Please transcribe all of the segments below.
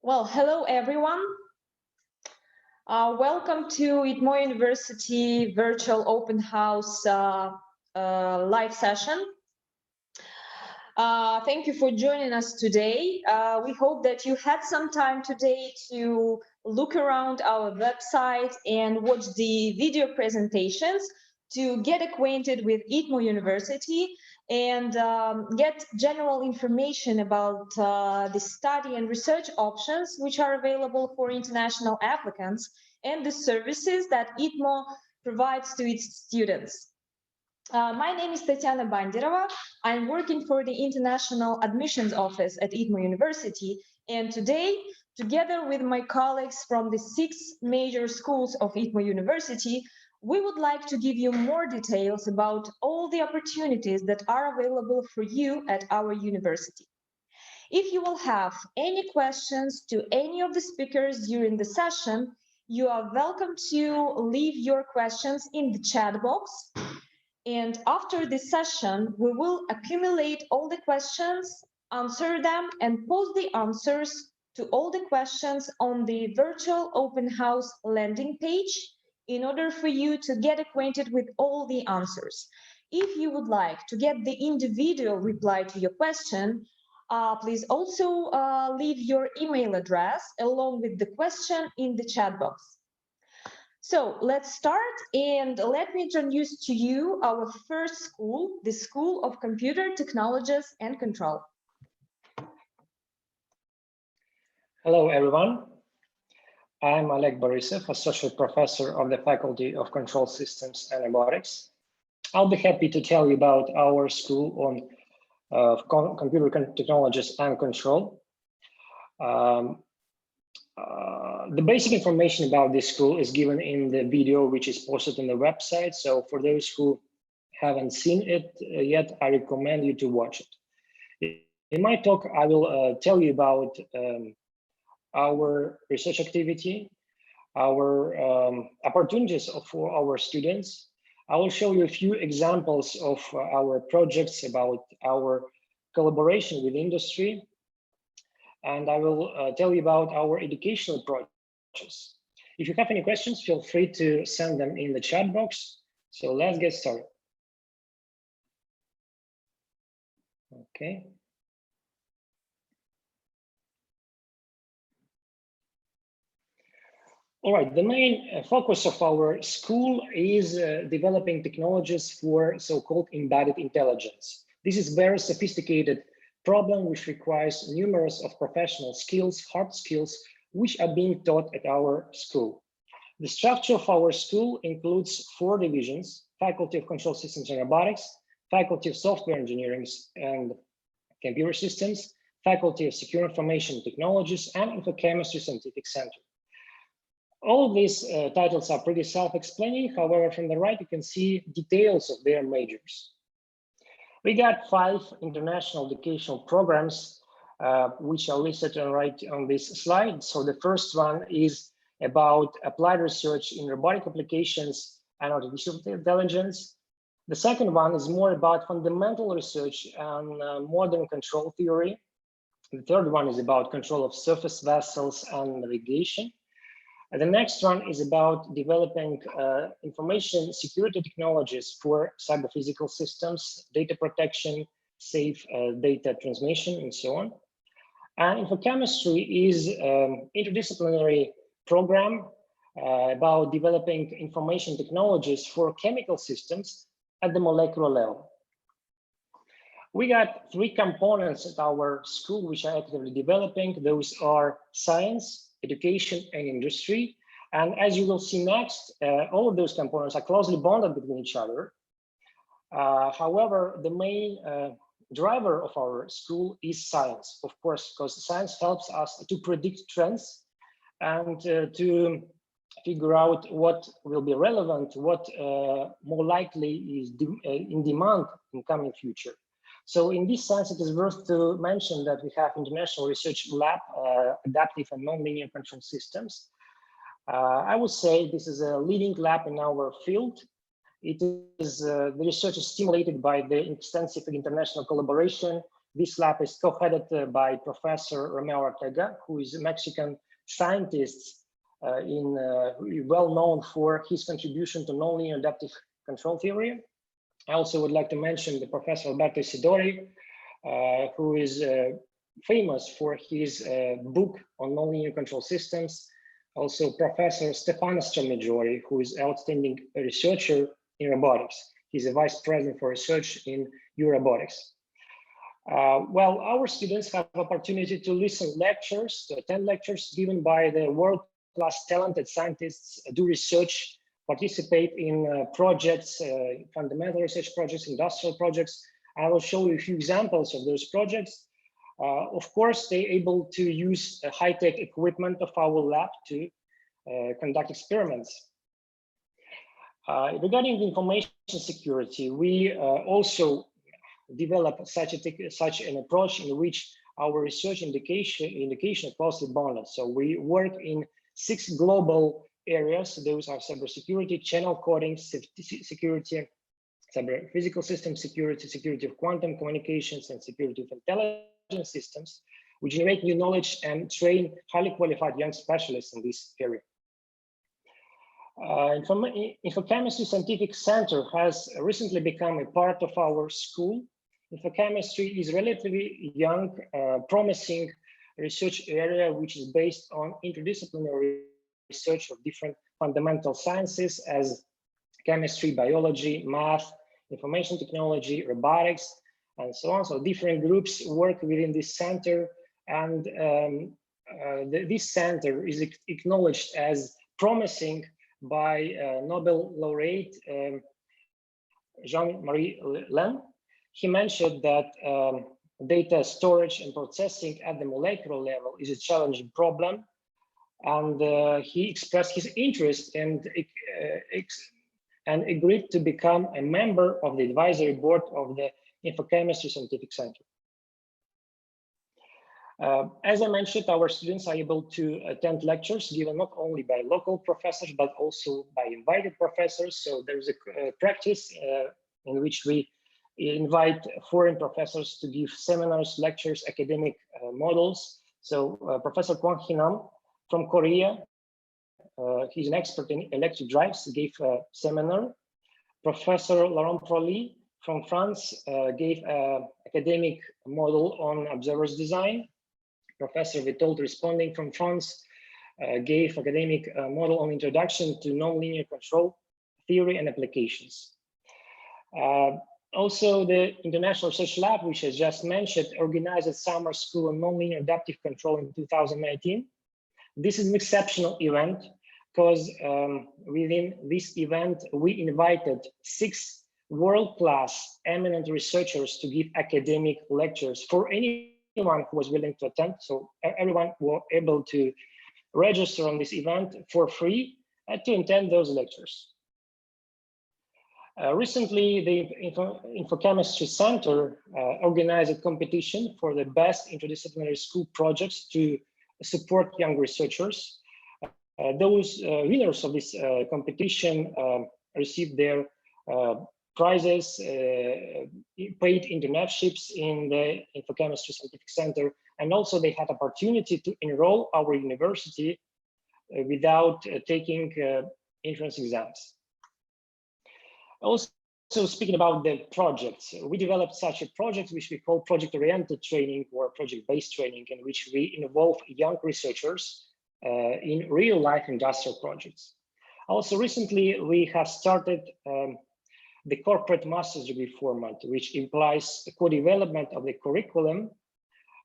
Well, hello everyone. Welcome to ITMO University Virtual Open House live session. Thank you for joining us today. We hope that you had some time today to look around our website and watch the video presentations to get acquainted with ITMO University and get general information about the study and research options which are available for international applicants and the services that ITMO provides to its students. My name is Tatiana Bandirova. I'm working for the International Admissions Office at ITMO University, and today, together with my colleagues from the 6 major schools of ITMO University, we would like to give you more details about all the opportunities that are available for you at our university. If you will have any questions to any of the speakers during the session, you are welcome to leave your questions in the chat box. And after this session, we will accumulate all the questions, answer them, and post the answers to all the questions on the virtual open house landing page in order for you to get acquainted with all the answers. If you would like to get the individual reply to your question, please also leave your email address along with the question in the chat box. So let's start, and let me introduce to you our first school, the School of Computer Technologies and Control. Hello, everyone. I'm Oleg Borisov, Associate Professor of the Faculty of Control Systems and Robotics. I'll be happy to tell you about our school on computer technologies and control. The basic information about this school is given in the video, which is posted on the website. So for those who haven't seen it yet, I recommend you to watch it. In my talk, I will tell you about our research activity, our opportunities for our students. I will show you a few examples of our projects, about our collaboration with industry, and I will tell you about our educational projects. If you have any questions, feel free to send them in the chat box. So let's get started. Okay. All right, the main focus of our school is developing technologies for so-called embedded intelligence. This is very sophisticated problem which requires numerous of professional skills, hard skills, which are being taught at our school. The structure of our school includes 4 divisions: Faculty of Control Systems and Robotics, Faculty of Software Engineering and Computer Systems, Faculty of Secure Information Technologies, and Infochemistry Scientific Center. All of these titles are pretty self-explaining. However, from the right, you can see details of their majors. We got 5 international educational programs, which are listed right on this slide. So the first one is about applied research in robotic applications and artificial intelligence. The second one is more about fundamental research on modern control theory. The third one is about control of surface vessels and navigation. And the next one is about developing information security technologies for cyber-physical systems, data protection, safe data transmission, and so on. And Infochemistry is an interdisciplinary program about developing information technologies for chemical systems at the molecular level. We got 3 components at our school which are actively developing. Those are science, education, and industry. And as you will see next, all of those components are closely bonded between each other. However, the main driver of our school is science, of course, because science helps us to predict trends and to figure out what will be relevant, what more likely is in demand in coming future. So in this sense, it is worth to mention that we have International Research Lab, Adaptive and Nonlinear Control Systems. I would say this is a leading lab in our field. It is the research is stimulated by the extensive international collaboration This lab is co-headed by Professor Romeo Ortega, who is a Mexican scientist well known for his contribution to nonlinear adaptive control theory. I also would like to mention the Professor Alberto Isidori, who is famous for his book on nonlinear control systems. Also, Professor Stefano Strameggiori, who is an outstanding researcher in robotics. He's a vice president for research in robotics. Well, our students have opportunity to listen lectures, to attend lectures given by the world-class talented scientists, do research, participate in projects, fundamental research projects, industrial projects. I will show you a few examples of those projects. Of course, they're able to use high-tech equipment of our lab to conduct experiments. Regarding the information security, we also develop such an approach in which our research indication is closely bonded. So we work in 6 global areas. Those are cybersecurity, channel coding, security, cyber physical system security, security of quantum communications, and security of intelligence systems. We generate new knowledge and train highly qualified young specialists in this area. Infochemistry Scientific Center has recently become a part of our school. Infochemistry is a relatively young, promising research area which is based on interdisciplinary research of different fundamental sciences as chemistry, biology, math, information technology, robotics, and so on. So different groups work within this center, and this center is acknowledged as promising by Nobel laureate Jean-Marie Len. He mentioned that data storage and processing at the molecular level is a challenging problem, and he expressed his interest and agreed to become a member of the advisory board of the Infochemistry Scientific Center. As I mentioned, our students are able to attend lectures given not only by local professors, but also by invited professors. So there's a practice in which we invite foreign professors to give seminars, lectures, academic models. So Professor Kwon Hin-nam from Korea, he's an expert in electric drives, gave a seminar. Professor Laurent Proli from France gave an academic model on observer's design. Professor Vitold Responding from France gave academic model on introduction to nonlinear control theory and applications. Also, the International Research Lab, which I just mentioned, organized a summer school on nonlinear adaptive control in 2019. This is an exceptional event because within this event, we invited 6 world-class eminent researchers to give academic lectures for anyone who was willing to attend. So everyone was able to register on this event for free to attend those lectures. Recently, the Infochemistry Center organized a competition for the best interdisciplinary school projects to support young researchers. Those winners of this competition received their prizes, paid internships in the Infochemistry Scientific Center, and also they had opportunity to enroll our university without taking entrance exams. Also, speaking about the projects, we developed such a project which we call project-oriented training or project-based training, in which we involve young researchers in real-life industrial projects. Also, recently we have started the corporate master's degree format, which implies the co-development of the curriculum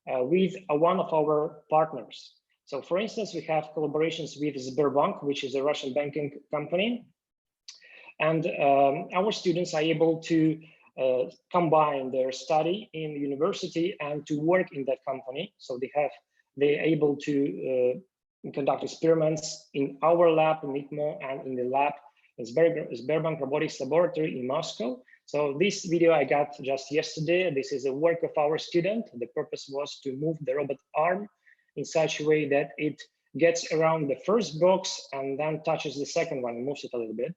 with one of our partners. So, for instance, we have collaborations with Sberbank, which is a Russian banking company. And our students are able to combine their study in university and to work in that company. So they're able to conduct experiments in our lab in ITMO and in the lab in Sberbank Robotics Laboratory in Moscow. So this video I got just yesterday. This is a work of our student. The purpose was to move the robot arm in such a way that it gets around the first box and then touches the second one and moves it a little bit.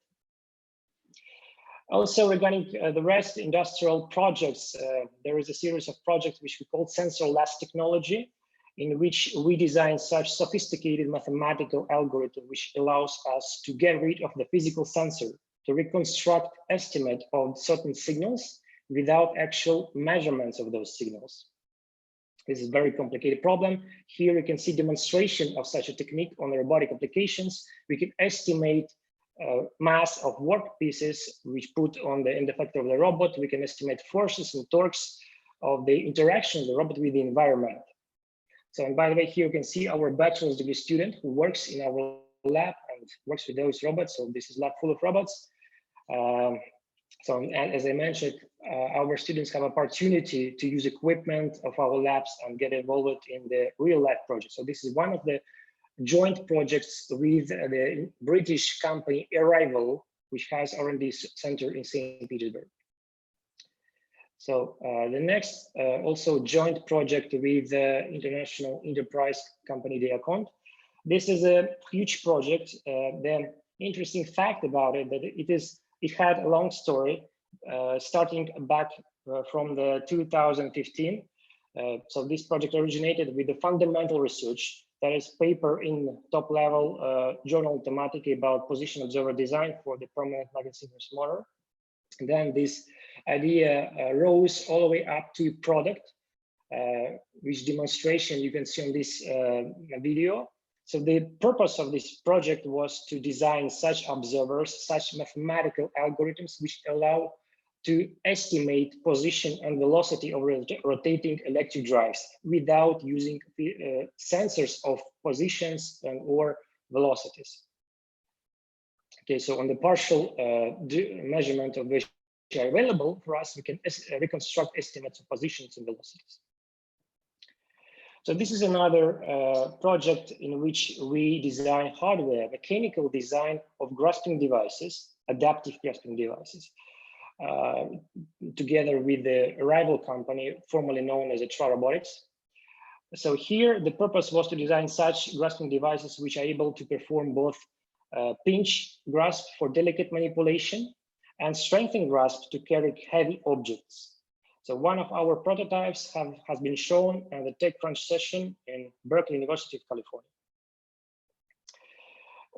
Also, regarding the rest industrial projects, there is a series of projects which we call sensor-less technology, in which we design such sophisticated mathematical algorithm which allows us to get rid of the physical sensor, to reconstruct estimate of certain signals without actual measurements of those signals. This is a very complicated problem. Here you can see demonstration of such a technique on the robotic applications. We can estimate mass of work pieces which put on the end effector of the robot. We can estimate forces and torques of the interaction of the robot with the environment. So, and by the way, here you can see our bachelor's degree student who works in our lab and works with those robots. So this is lab full of robots. So, and as I mentioned, our students have opportunity to use equipment of our labs and get involved in the real life project. So this is one of the joint projects with the British company Arrival, which has R&D center in St. Petersburg. So the next also joint project with the international enterprise company Diacont. This is a huge project. The interesting fact about it that it had a long story starting back from the 2015. So this project originated with the fundamental research. There is paper in top level journal thematic about position observer design for the permanent magnet synchronous motor. And then this idea rose all the way up to product, which demonstration you can see on this video. So the purpose of this project was to design such observers, such mathematical algorithms which allow to estimate position and velocity of rotating electric drives without using sensors of positions and or velocities. Okay, so on the partial measurement of which are available for us, we can reconstruct estimates of positions and velocities. So this is another project in which we design hardware, mechanical design of grasping devices, adaptive grasping devices, together with the rival company, formerly known as Tra Robotics. So here, the purpose was to design such grasping devices which are able to perform both pinch grasp for delicate manipulation and strengthen grasp to carry heavy objects. So one of our prototypes has been shown at the TechCrunch session in Berkeley University of California.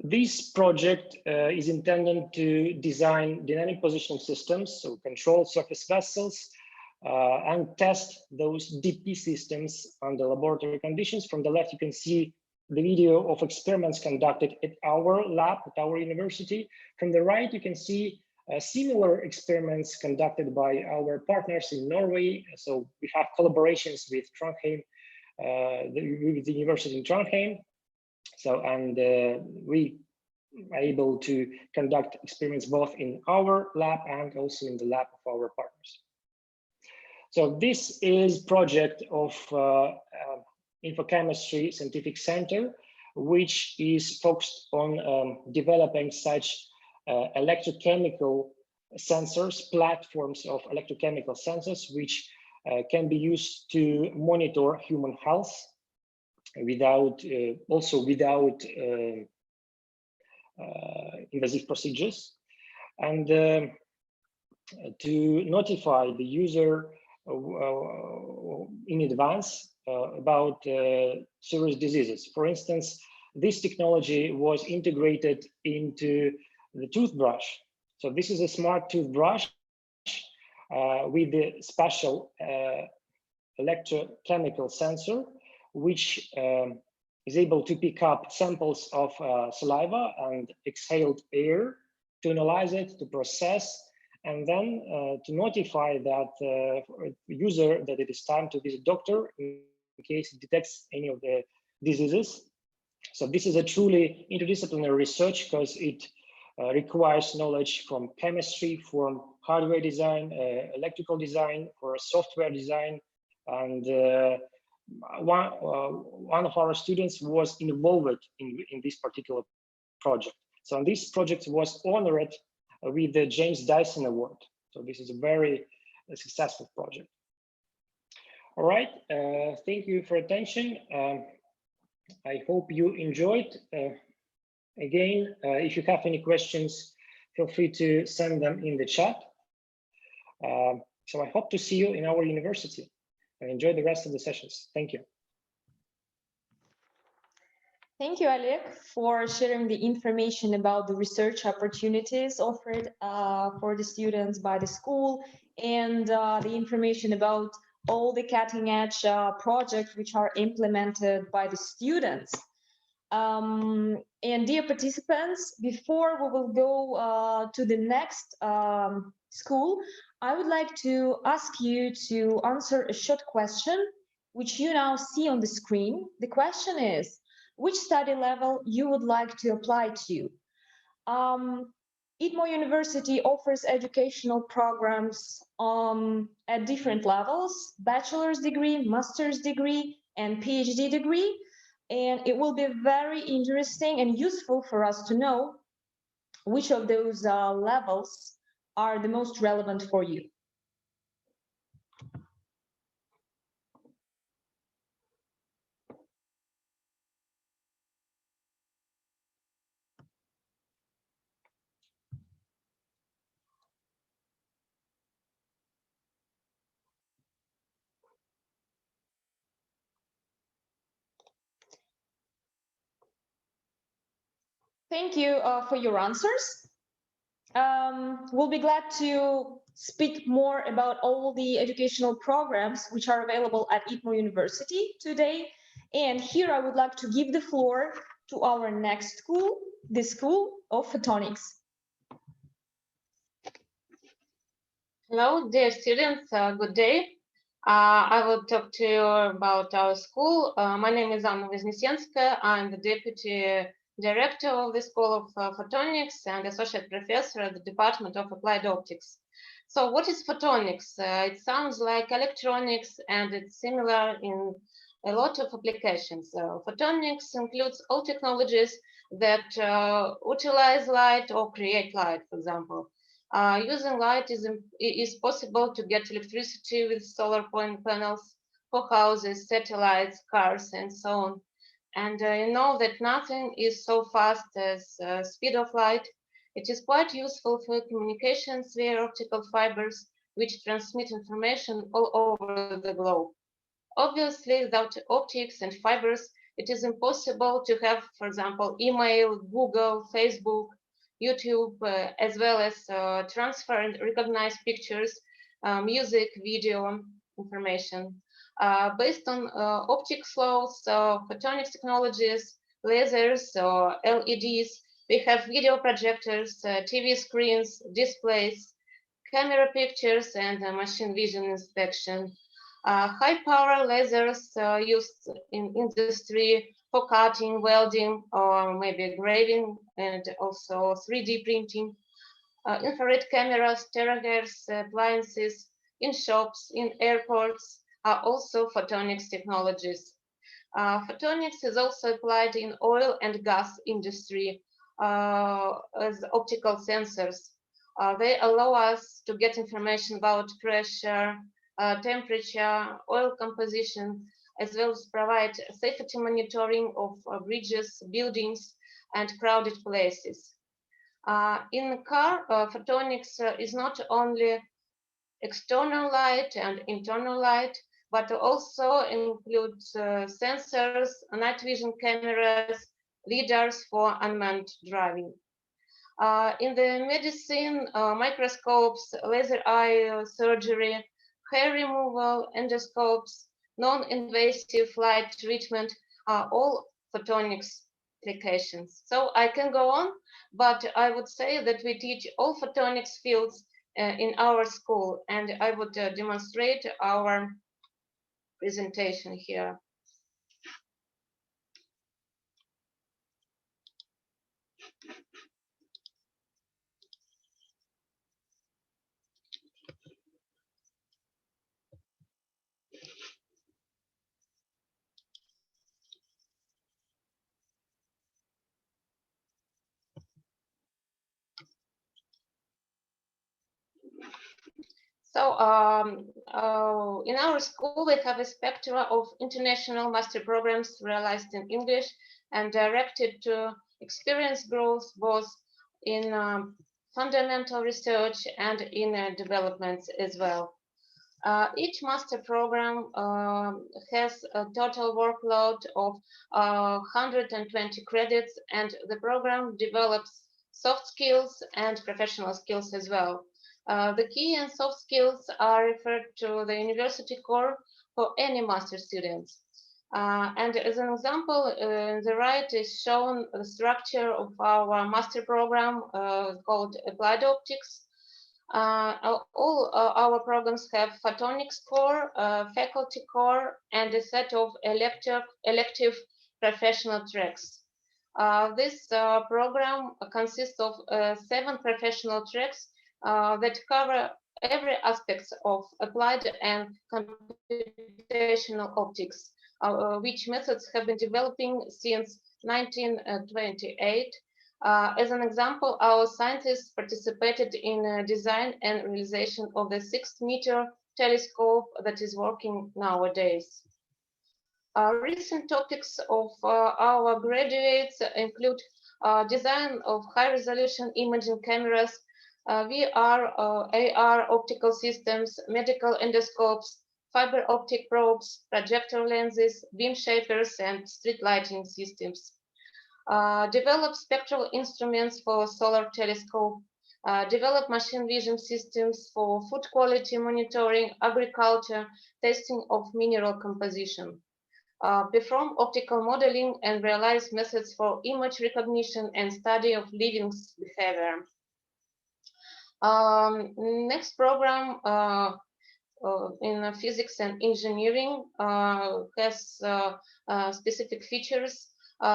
This project is intended to design dynamic positioning systems, so control surface vessels, and test those DP systems under laboratory conditions. From the left, you can see the video of experiments conducted at our lab, at our university. From the right, you can see similar experiments conducted by our partners in Norway. So we have collaborations with Trondheim, with the university in Trondheim. So, and we are able to conduct experiments both in our lab and also in the lab of our partners. So this is project of Infochemistry Scientific Center, which is focused on developing such electrochemical sensors, platforms of electrochemical sensors, which can be used to monitor human health without invasive procedures, and to notify the user in advance about serious diseases. For instance, this technology was integrated into the toothbrush. So this is a smart toothbrush with the special electrochemical sensor, which is able to pick up samples of saliva and exhaled air, to analyze it, to process, and then to notify that user that it is time to visit doctor in case it detects any of the diseases. So this is a truly interdisciplinary research because it requires knowledge from chemistry, from hardware design, electrical design, or software design. And one of our students was involved in this particular project. So this project was honored with the James Dyson Award. So this is a very successful project. All right, thank you for attention. I hope you enjoyed. Again, if you have any questions, feel free to send them in the chat. So I hope to see you in our university and enjoy the rest of the sessions. Thank you. Thank you, Oleg, for sharing the information about the research opportunities offered for the students by the school, and the information about all the cutting-edge projects which are implemented by the students. And dear participants, before we will go to the next school, I would like to ask you to answer a short question, which you now see on the screen. The question is, which study level you would like to apply to? ITMO University offers educational programs at different levels: bachelor's degree, master's degree, and PhD degree. And it will be very interesting and useful for us to know which of those levels are the most relevant for you. Thank you for your answers. We'll be glad to speak more about all the educational programs which are available at ITMO University today. And here I would like to give the floor to our next school, the School of Photonics. Hello, dear students, good day. I will talk to you about our school. My name is Anna Voznesenskaya. I'm the Deputy Director of the School of Photonics and Associate Professor at the Department of Applied Optics. So what is photonics? It sounds like electronics, and it's similar in a lot of applications. Photonics includes all technologies that utilize light or create light, for example. Using light is possible to get electricity with solar panels for houses, satellites, cars, and so on. And you know that nothing is so fast as speed of light. It is quite useful for communications via optical fibers, which transmit information all over the globe. Obviously, without optics and fibers, it is impossible to have, for example, email, Google, Facebook, YouTube, as well as transfer and recognize pictures, music, video information. Based on optics laws, photonics technologies, lasers, or LEDs, we have video projectors, TV screens, displays, camera pictures, and machine vision inspection. High power lasers used in industry for cutting, welding, or maybe engraving, and also 3D printing. Infrared cameras, terahertz appliances in shops, in airports are also photonics technologies. Photonics is also applied in oil and gas industry as optical sensors. They allow us to get information about pressure, temperature, oil composition, as well as provide safety monitoring of bridges, buildings, and crowded places. In a car, photonics is not only external light and internal light, but also includes sensors, night vision cameras, lidars for unmanned driving. In the medicine, microscopes, laser eye surgery, hair removal, endoscopes, non-invasive light treatment are all photonics applications. So I can go on, but I would say that we teach all photonics fields in our school, and I would demonstrate our presentation here. So in our school, we have a spectrum of international master programs realized in English and directed to experience growth both in fundamental research, and in developments as well. Each master program has a total workload of 120 credits, and the program develops soft skills and professional skills as well. The key and soft skills are referred to the university core for any master students. And as an example, on the right is shown the structure of our master program called Applied Optics. All our programs have Photonics core, faculty core, and a set of elective professional tracks. This program consists of 7 professional tracks that cover every aspect of applied and computational optics, which methods have been developing since 1928. As an example, our scientists participated in design and realization of the 6-meter telescope that is working nowadays. Recent topics of our graduates include design of high-resolution imaging cameras, VR, AR optical systems, medical endoscopes, fiber optic probes, projector lenses, beam shapers, and street lighting systems. Develop spectral instruments for solar telescope, develop machine vision systems for food quality monitoring, agriculture, testing of mineral composition. Perform optical modeling and realize methods for image recognition and study of living behavior. Next program in physics and engineering has specific features.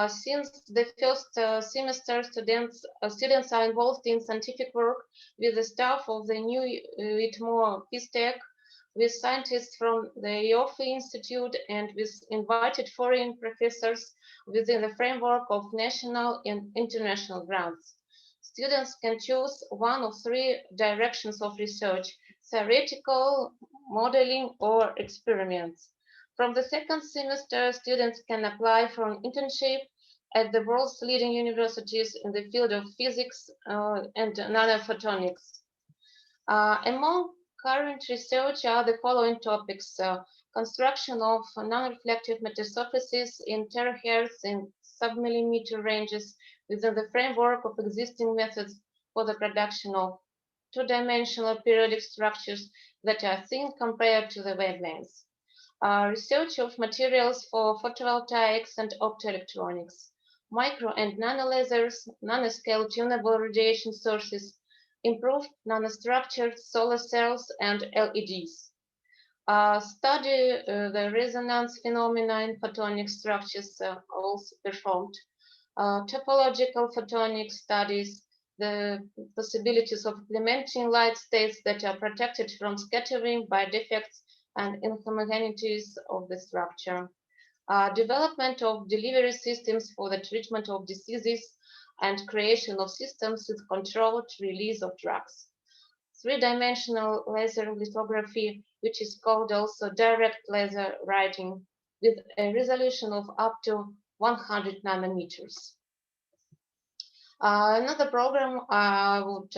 Since the first semester, students are involved in scientific work with the staff of the new ITMO Ph.D. with scientists from the IOFI Institute and with invited foreign professors within the framework of national and international grants. Students can choose one of 3 directions of research: theoretical, modeling, or experiments. From the second semester, students can apply for an internship at the world's leading universities in the field of physics and nanophotonics. Among current research are the following topics: construction of non-reflective metasurfaces in terahertz and submillimeter ranges within the framework of existing methods for the production of 2-dimensional periodic structures that are thin compared to the wavelengths. Research of materials for photovoltaics and optoelectronics, micro and nano lasers, nanoscale tunable radiation sources, improved nanostructured solar cells and LEDs. Study the resonance phenomena in photonic structures also performed. Topological photonics studies the possibilities of implementing light states that are protected from scattering by defects and inhomogeneities of the structure. Development of delivery systems for the treatment of diseases and creation of systems with controlled release of drugs. 3-dimensional laser lithography, which is called also direct laser writing, with a resolution of up to 100 nanometers. Another program I would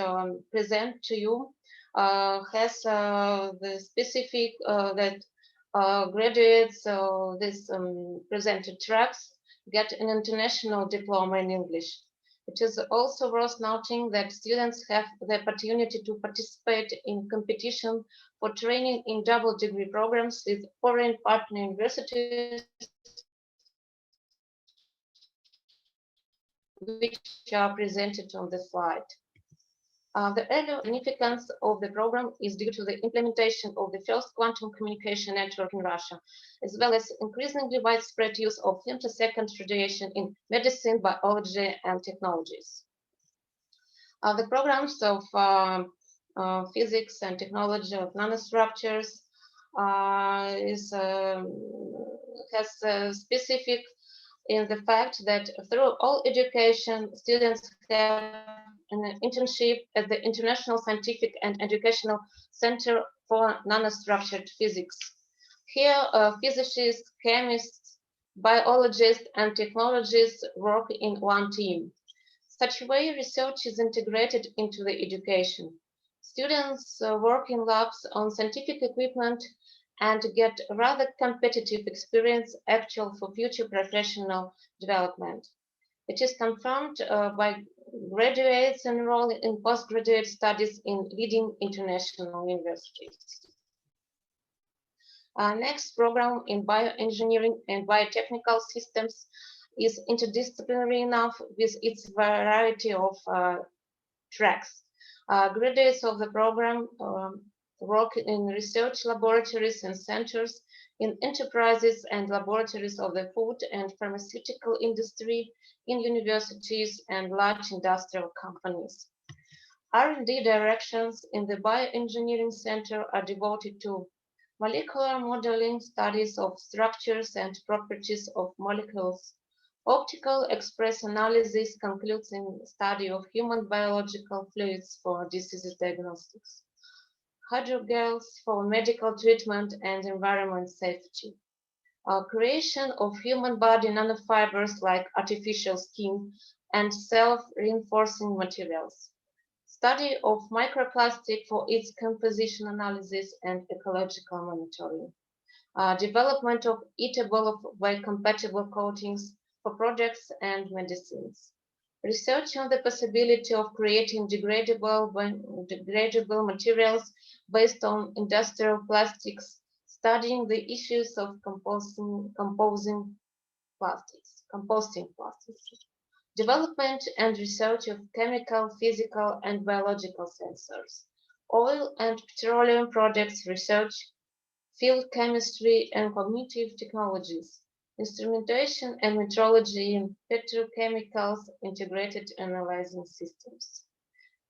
present to you has the specific that graduates this presented tracks get an international diploma in English. It is also worth noting that students have the opportunity to participate in competition for training in double degree programs with foreign partner universities, which are presented on the slide. The early significance of the program is due to the implementation of the first quantum communication network in Russia, as well as increasingly widespread use of femtosecond radiation in medicine, biology, and technologies. The programs of physics and technology of nanostructures has specific in the fact that through all education, students have an internship at the International Scientific and Educational Center for Nanostructured Physics. Here, physicists, chemists, biologists, and technologists work in one team. Such a way, research is integrated into the education. Students work in labs on scientific equipment and get rather competitive experience actual for future professional development. It is confirmed by graduates enrolled in postgraduate studies in leading international universities. Our next program in bioengineering and biotechnical systems is interdisciplinary enough with its variety of tracks. Graduates of the program work in research laboratories and centers, in enterprises and laboratories of the food and pharmaceutical industry, in universities and large industrial companies. R&D directions in the Bioengineering Center are devoted to molecular modeling, studies of structures and properties of molecules. Optical express analysis concludes in study of human biological fluids for disease diagnostics. Hydrogels for medical treatment and environment safety. Creation of human body nanofibers like artificial skin and self-reinforcing materials. Study of microplastic for its composition analysis and ecological monitoring. Development of eatable biocompatible coatings for products and medicines. Research on the possibility of creating degradable materials based on industrial plastics, studying the issues of composting plastics. Development and research of chemical, physical, and biological sensors. Oil and petroleum products research, field chemistry and cognitive technologies. Instrumentation and metrology in petrochemicals, integrated analyzing systems.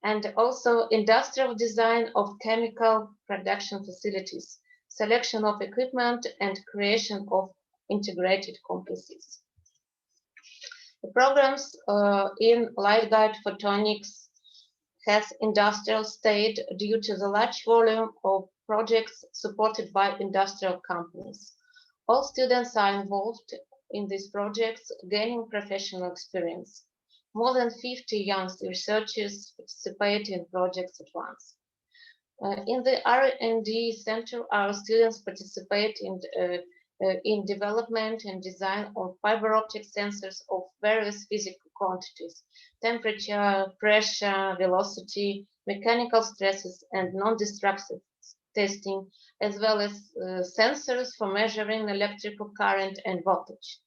And also industrial design of chemical production facilities, selection of equipment and creation of integrated complexes. The programs in Light Guide Photonics has industrial state due to the large volume of projects supported by industrial companies. All students are involved in these projects, gaining professional experience. More than 50 young researchers participate in projects at once. In the R&D Center, our students participate in development and design of fiber optic sensors of various physical quantities, temperature, pressure, velocity, mechanical stresses, and non-destructive testing, as well as sensors for measuring electrical current and voltage.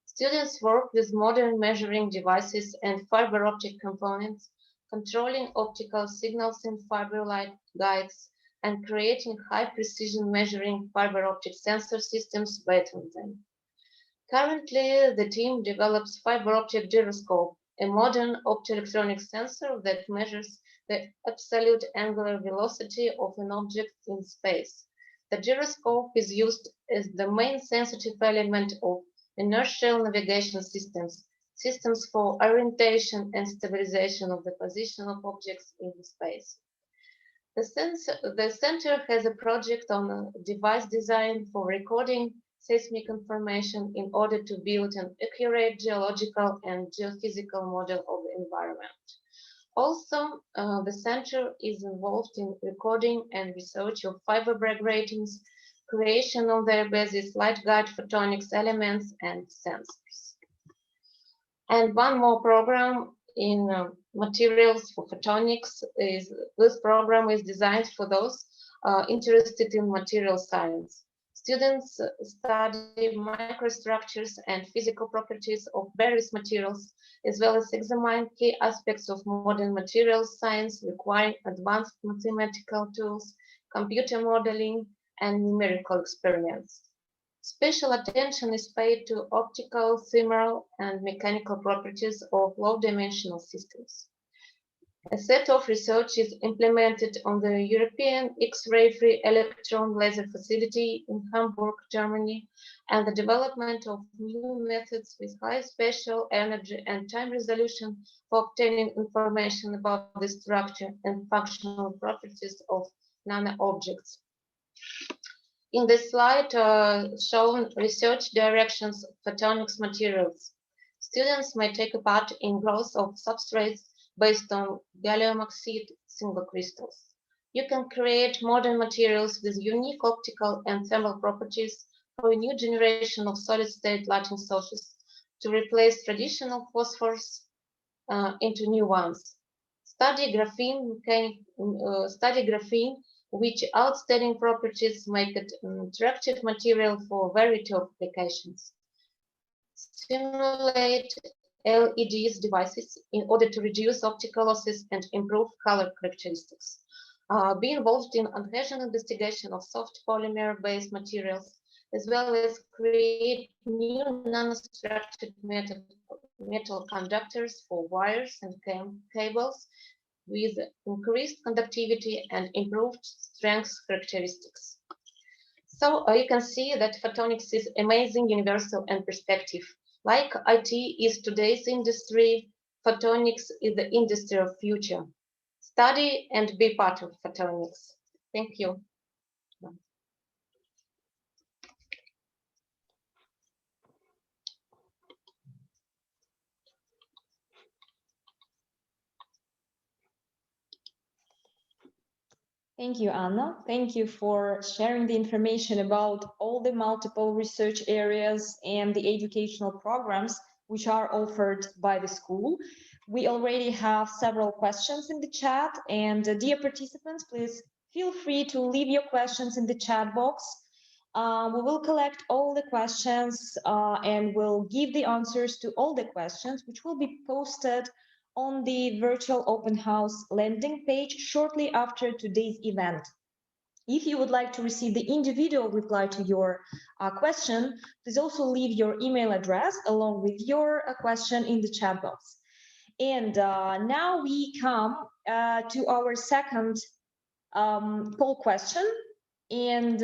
Students work with modern measuring devices and fiber optic components, controlling optical signals in fiber light guides, and creating high-precision measuring fiber optic sensor systems based on them. Currently, the team develops fiber optic gyroscope, a modern optoelectronic sensor that measures the absolute angular velocity of an object in space. The gyroscope is used as the main sensitive element of inertial navigation systems, systems for orientation and stabilization of the position of objects in space. The center has a project on a device design for recording seismic information in order to build an accurate geological and geophysical model of the environment. Also, the center is involved in recording and research of fiber break ratings, creation on their basis light guide photonics elements and sensors. And one more program in materials for photonics is this program is designed for those interested in material science. Students study microstructures and physical properties of various materials, as well as examine key aspects of modern materials science requiring advanced mathematical tools, computer modeling, and numerical experiments. Special attention is paid to optical, thermal, and mechanical properties of low-dimensional systems. A set of research is implemented on the European X-ray free electron laser facility in Hamburg, Germany, and the development of new methods with high spatial energy and time resolution for obtaining information about the structure and functional properties of nano-objects. In this slide shown research directions of photonics materials. Students may take a part in growth of substrates based on gallium oxide single crystals. You can create modern materials with unique optical and thermal properties for a new generation of solid-state lighting sources to replace traditional phosphors into new ones. Study graphene, which outstanding properties make it an attractive material for a variety of applications. Simulate LEDs devices in order to reduce optical losses and improve color characteristics. Be involved in adhesion investigation of soft polymer-based materials, as well as create new nanostructured metal conductors for wires and cables with increased conductivity and improved strength characteristics. So you can see that photonics is amazing, universal, and perspective. Like IT is today's industry, photonics is the industry of future. Study and be part of photonics. Thank you. Thank you, Anna. Thank you for sharing the information about all the multiple research areas and the educational programs which are offered by the school. We already have several questions in the chat, and dear participants, please feel free to leave your questions in the chat box. We will collect all the questions and we'll give the answers to all the questions, which will be posted on the virtual open house landing page shortly after today's event. If you would like to receive the individual reply to your question, please also leave your email address along with your question in the chat box. And now we come to our second poll question, and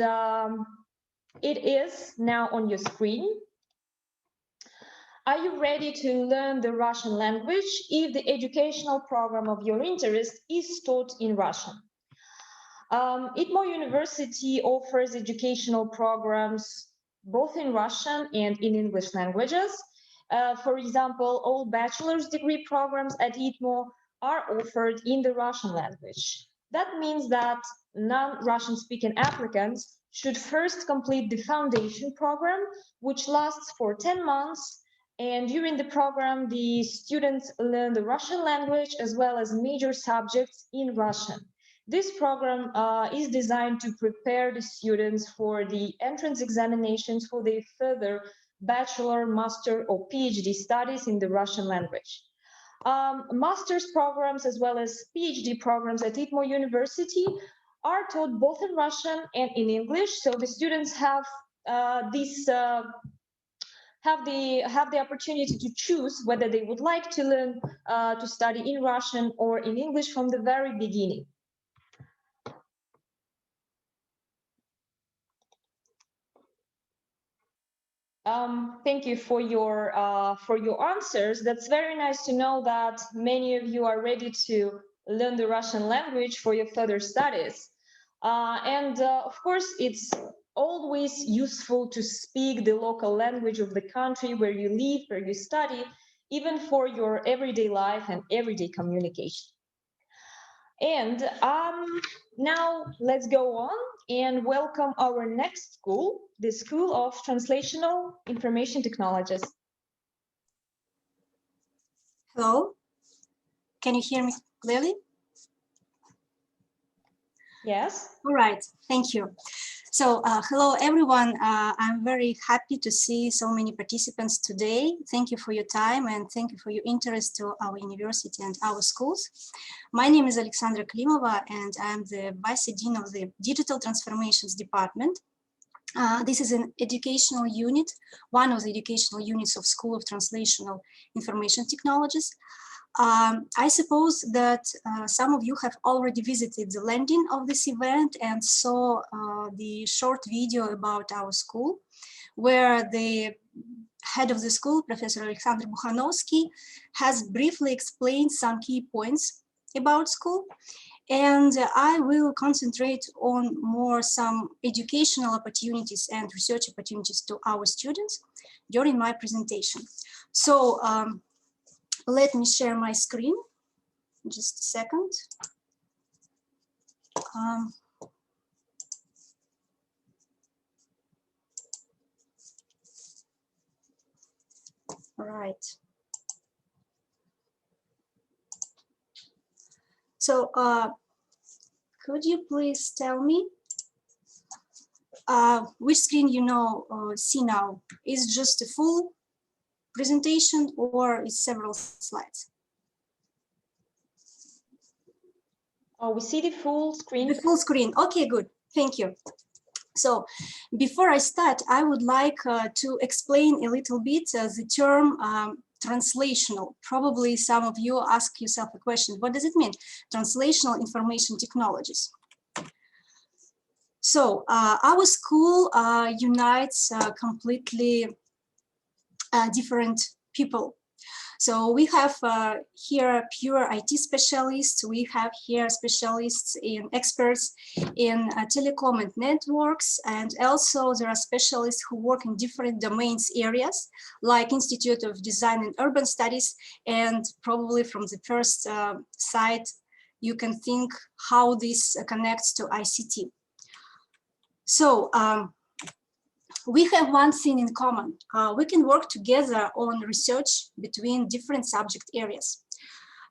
it is now on your screen. Are you ready to learn the Russian language if the educational program of your interest is taught in Russian? ITMO University offers educational programs both in Russian and in English languages. For example, all bachelor's degree programs at ITMO are offered in the Russian language. That means that non-Russian speaking applicants should first complete the foundation program, which lasts for 10 months. And during the program, the students learn the Russian language as well as major subjects in Russian. This program is designed to prepare the students for the entrance examinations for their further bachelor, master, or PhD studies in the Russian language. Master's programs as well as PhD programs at ITMO University are taught both in Russian and in English, so the students have the opportunity to choose whether they would like to learn to study in Russian or in English from the very beginning. Thank you for your answers. That's very nice to know that many of you are ready to learn the Russian language for your further studies. Of course, it's always useful to speak the local language of the country where you live, where you study, even for your everyday life and everyday communication. And now let's go on and welcome our next school, the School of Translational Information Technologies. Hello, can you hear me clearly? Yes. All right, thank you. So hello everyone, I'm very happy to see so many participants today. Thank you for your time and thank you for your interest to our university and our schools. My name is Aleksandra Klimova and I'm the Vice Dean of the Digital Transformations Department. This is an educational unit, one of the educational units of School of Translational Information Technologies. I suppose that some of you have already visited the landing of this event and saw the short video about our school, where the head of the school, Professor Aleksandra, has briefly explained some key points about school. And I will concentrate on more some educational opportunities and research opportunities to our students during my presentation. So let me share my screen. Just a second. Right. So could you please tell me which screen see now? Is just a full presentation or is several slides? We see the full screen. The full screen. Okay, good. Thank you. So before I start, I would like to explain a little bit the term translational. Probably some of you ask yourself a question, what does it mean? Translational information technologies. So our school unites completely different people. So we have here pure IT specialists, we have here specialists in experts in telecom and networks, and also there are specialists who work in different domains areas, like Institute of Design and Urban Studies, and probably from the first side, you can think how this connects to ICT. So we have one thing in common. We can work together on research between different subject areas.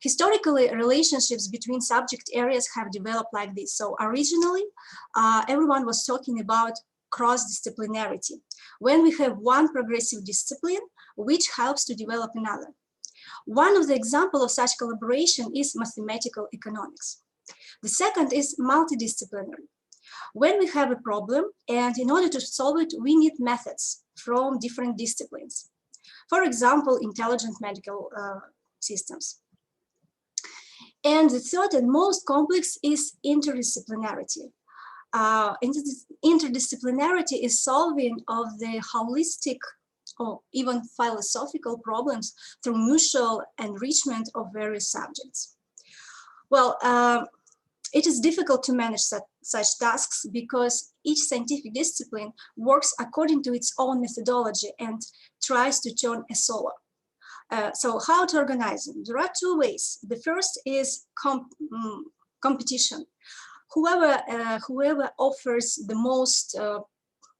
Historically, relationships between subject areas have developed like this. So originally, everyone was talking about cross-disciplinarity, when we have one progressive discipline which helps to develop another. One of the examples of such collaboration is mathematical economics. The second is multidisciplinary. When we have a problem, and in order to solve it, we need methods from different disciplines. For example, intelligent medical systems. And the third and most complex is interdisciplinarity. Interdisciplinarity is solving of the holistic or even philosophical problems through mutual enrichment of various subjects. Well, it is difficult to manage such tasks because each scientific discipline works according to its own methodology and tries to turn a solo. So how to organize them? There are two ways. The first is competition. Whoever offers the most,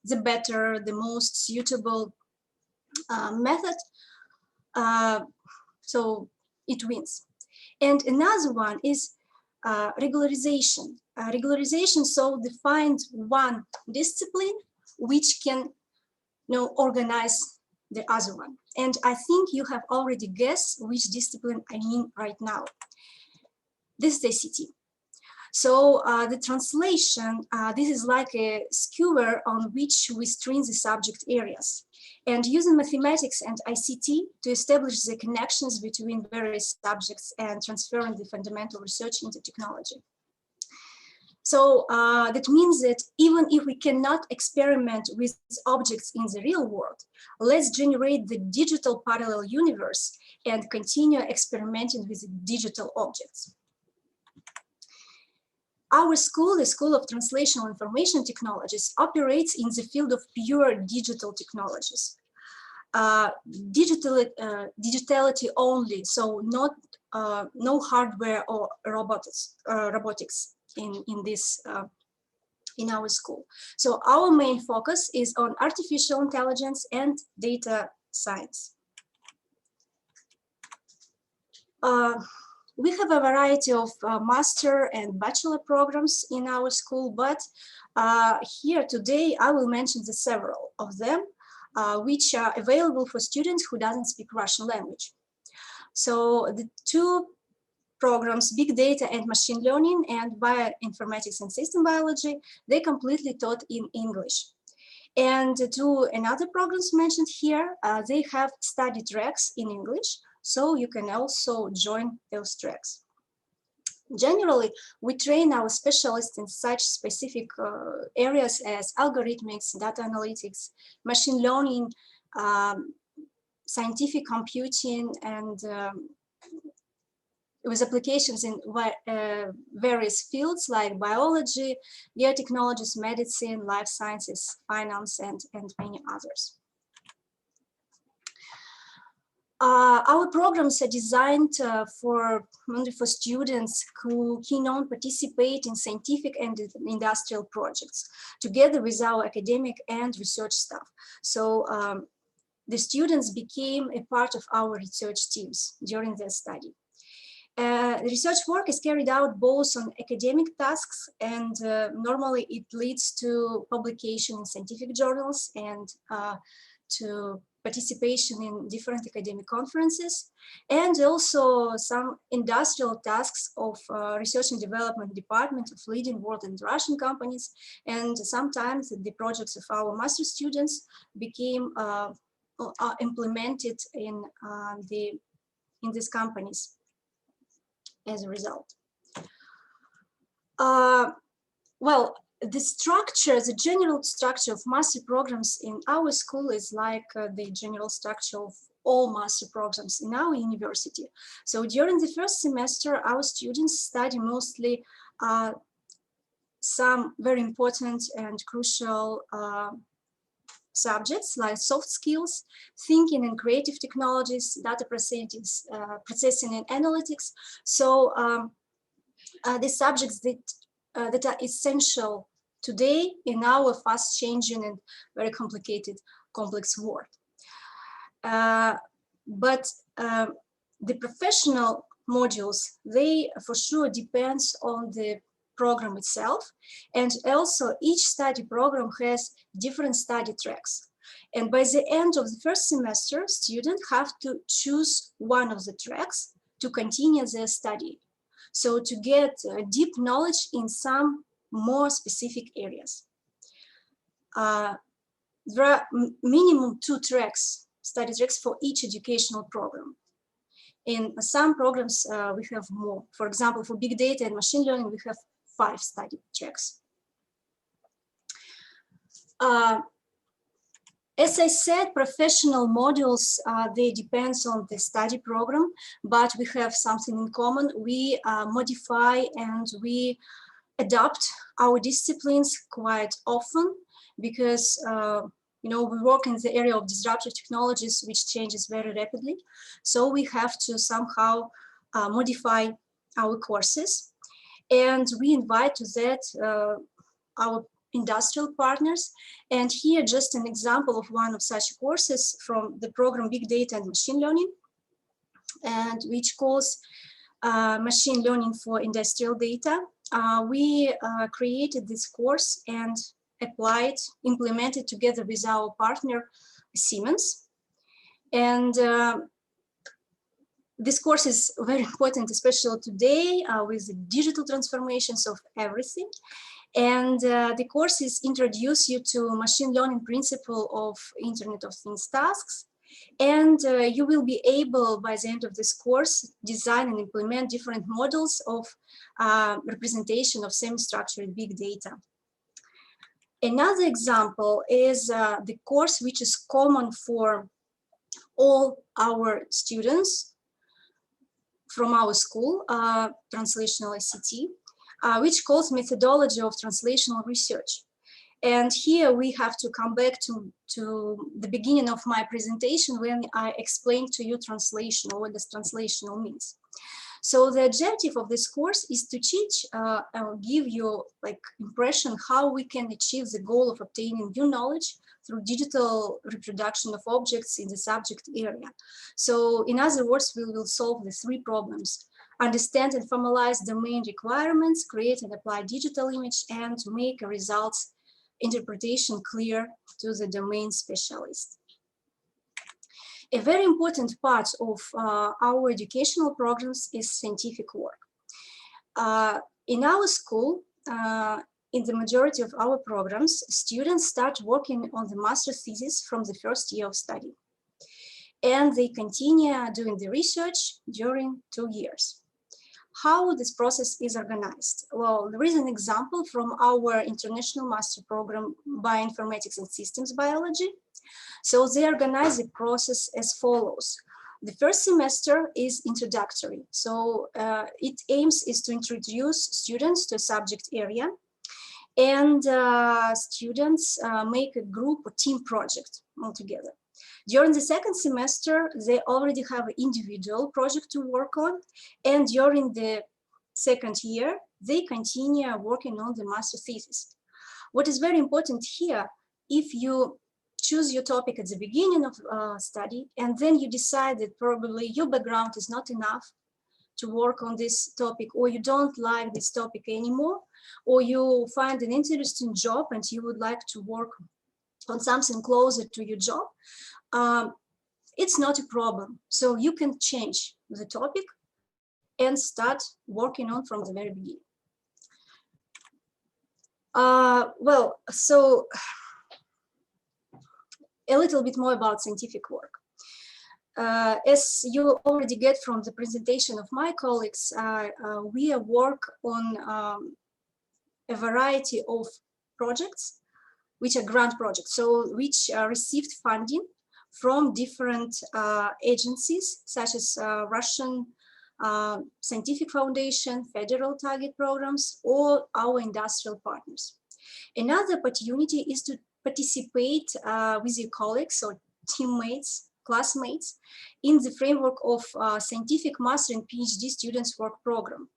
the better, the most suitable method, so it wins. And another one is regularization. Regularization so defines one discipline which can organize the other one. And I think you have already guessed which discipline I mean right now. This is ICT. So the translation, this is like a skewer on which we string the subject areas. And using mathematics and ICT to establish the connections between various subjects and transferring the fundamental research into technology. So that means that even if we cannot experiment with objects in the real world, let's generate the digital parallel universe and continue experimenting with digital objects. Our school, the School of Translational Information Technologies, operates in the field of pure digital technologies. Digitality only, so not no hardware or robotics in our school. So our main focus is on artificial intelligence and data science. We have a variety of master and bachelor programs in our school, but here today I will mention the several of them which are available for students who doesn't speak Russian language. So the two programs, Big Data and Machine Learning and Bioinformatics and System Biology, they completely taught in English. And to another programs mentioned here, they have study tracks in English, so you can also join those tracks. Generally, we train our specialists in such specific areas as algorithmics, data analytics, machine learning, scientific computing, and with applications in various fields like biology, biotechnologies, medicine, life sciences, finance, and many others. Our programs are designed mainly for students who cannot participate in scientific and industrial projects, together with our academic and research staff. So the students became a part of our research teams during their study. The research work is carried out both on academic tasks, and normally it leads to publication in scientific journals and to participation in different academic conferences, and also some industrial tasks of research and development department of leading world and Russian companies, and sometimes the projects of our master students became implemented in these companies as a result. Well, the general structure of master programs in our school is like the general structure of all master programs in our university. So during the first semester, our students study mostly some very important and crucial subjects like soft skills, thinking and creative technologies, data processing and analytics. So the subjects that are essential today in our fast-changing and very complicated, complex world. But the professional modules, they for sure depends on the program itself, and also each study program has different study tracks. And by the end of the first semester, students have to choose one of the tracks to continue their study. So to get deep knowledge in some more specific areas. There are minimum 2 tracks, study tracks for each educational program. In some programs, we have more. For example, for big data and machine learning, we have 5 study tracks. As I said, professional modules, they depend on the study program, but we have something in common. We modify and we adapt our disciplines quite often because you know, we work in the area of disruptive technologies, which changes very rapidly. So we have to somehow modify our courses, and we invite to that our industrial partners. And here just an example of one of such courses from the program Big Data and Machine Learning, and which calls Machine Learning for Industrial Data. We created this course and implemented together with our partner Siemens. And this course is very important, especially today with the digital transformations of everything. And the courses introduce you to machine learning principle of Internet of Things tasks. And you will be able, by the end of this course, design and implement different models of representation of semi-structured big data. Another example is the course which is common for all our students from our school, Translational ICT, which calls Methodology of Translational Research. And here we have to come back to the beginning of my presentation when I explained to you translational, what does translational means. So the objective of this course is to teach or give you like impression how we can achieve the goal of obtaining new knowledge through digital reproduction of objects in the subject area. So in other words, we will solve the 3 problems: understand and formalize domain requirements, create and apply digital image, and to make a results interpretation clear to the domain specialist. A very important part of our educational programs is scientific work. In our school, in the majority of our programs, students start working on the master thesis from the first year of study. And they continue doing the research during 2 years. How this process is organized? Well, there is an example from our international master program, Bioinformatics and Systems Biology. So they organize the process as follows. The first semester is introductory. So its aims is to introduce students to a subject area, and students make a group or team project altogether. During the second semester, they already have an individual project to work on, and during the second year, they continue working on the master thesis. What is very important here, if you choose your topic at the beginning of study, and then you decide that probably your background is not enough to work on this topic, or you don't like this topic anymore, or you find an interesting job and you would like to work on something closer to your job, it's not a problem. So you can change the topic and start working on from the very beginning. Well, so a little bit more about scientific work. As you already get from the presentation of my colleagues, we work on a variety of projects, which are grant projects, so which received funding from different agencies, such as Russian Scientific Foundation, federal target programs, or our industrial partners. Another opportunity is to participate with your colleagues or teammates, classmates, in the framework of Scientific Master and PhD Students Work Program.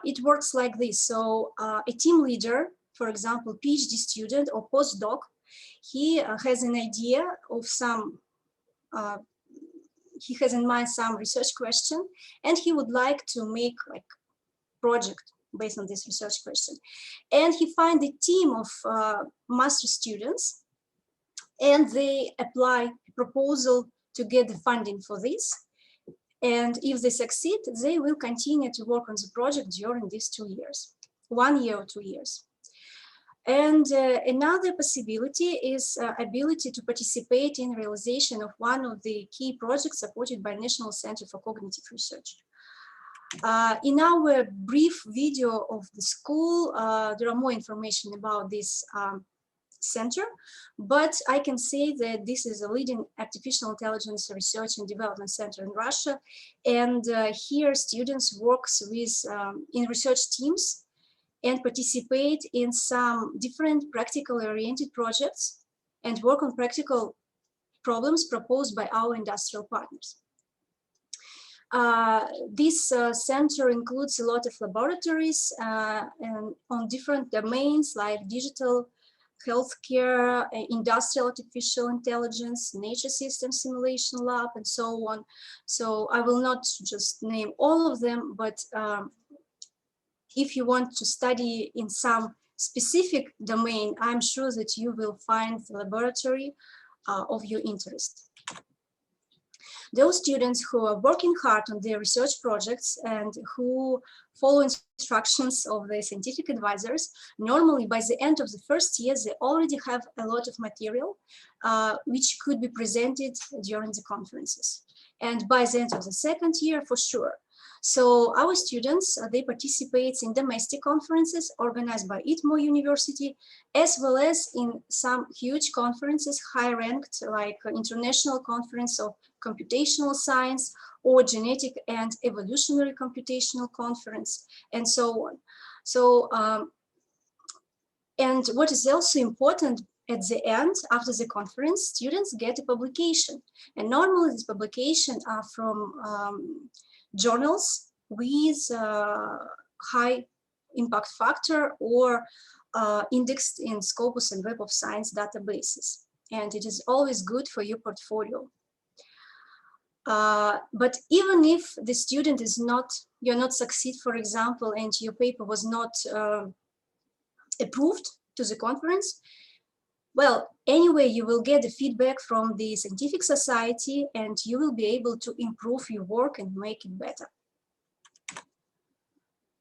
It works like this. So a team leader, for example, PhD student or postdoc, he has an idea of some, he has in mind some research question, and he would like to make like project based on this research question. And he find a team of master students, and they apply a proposal to get the funding for this. And if they succeed, they will continue to work on the project during these 2 years, 1 year or 2 years. And another possibility is ability to participate in realization of one of the key projects supported by National Center for Cognitive Research. In our brief video of the school, there are more information about this center, but I can say that this is a leading artificial intelligence research and development center in Russia, and here students work with in research teams and participate in some different practically oriented projects and work on practical problems proposed by our industrial partners. This center includes a lot of laboratories and on different domains like digital, healthcare, industrial artificial intelligence, nature system simulation lab, and so on. So I will not just name all of them, but if you want to study in some specific domain, I'm sure that you will find the laboratory of your interest. Those students who are working hard on their research projects and who follow instructions of their scientific advisors, normally by the end of the first year, they already have a lot of material which could be presented during the conferences. And by the end of the second year, for sure. So our students, they participate in domestic conferences organized by ITMO University, as well as in some huge conferences, high-ranked, like International Conference of Computational Science or Genetic and Evolutionary Computational Conference, and so on. So, and what is also important, at the end, after the conference, students get a publication. And normally these publications are from journals with high impact factor or indexed in Scopus and Web of Science databases. And it is always good for your portfolio. But even if the student is not, you're not succeed, for example, and your paper was not approved to the conference, well, anyway, you will get the feedback from the scientific society and you will be able to improve your work and make it better.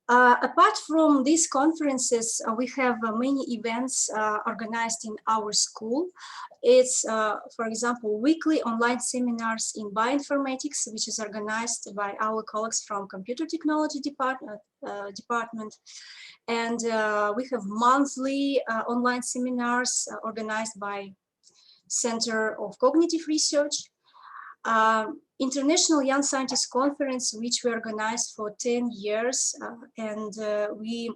Apart from these conferences, we have many events organized in our school. It's, for example, weekly online seminars in bioinformatics, which is organized by our colleagues from Computer Technology department. And we have monthly online seminars organized by Center of Cognitive Research. International Young Scientists Conference, which we organized for 10 years, and we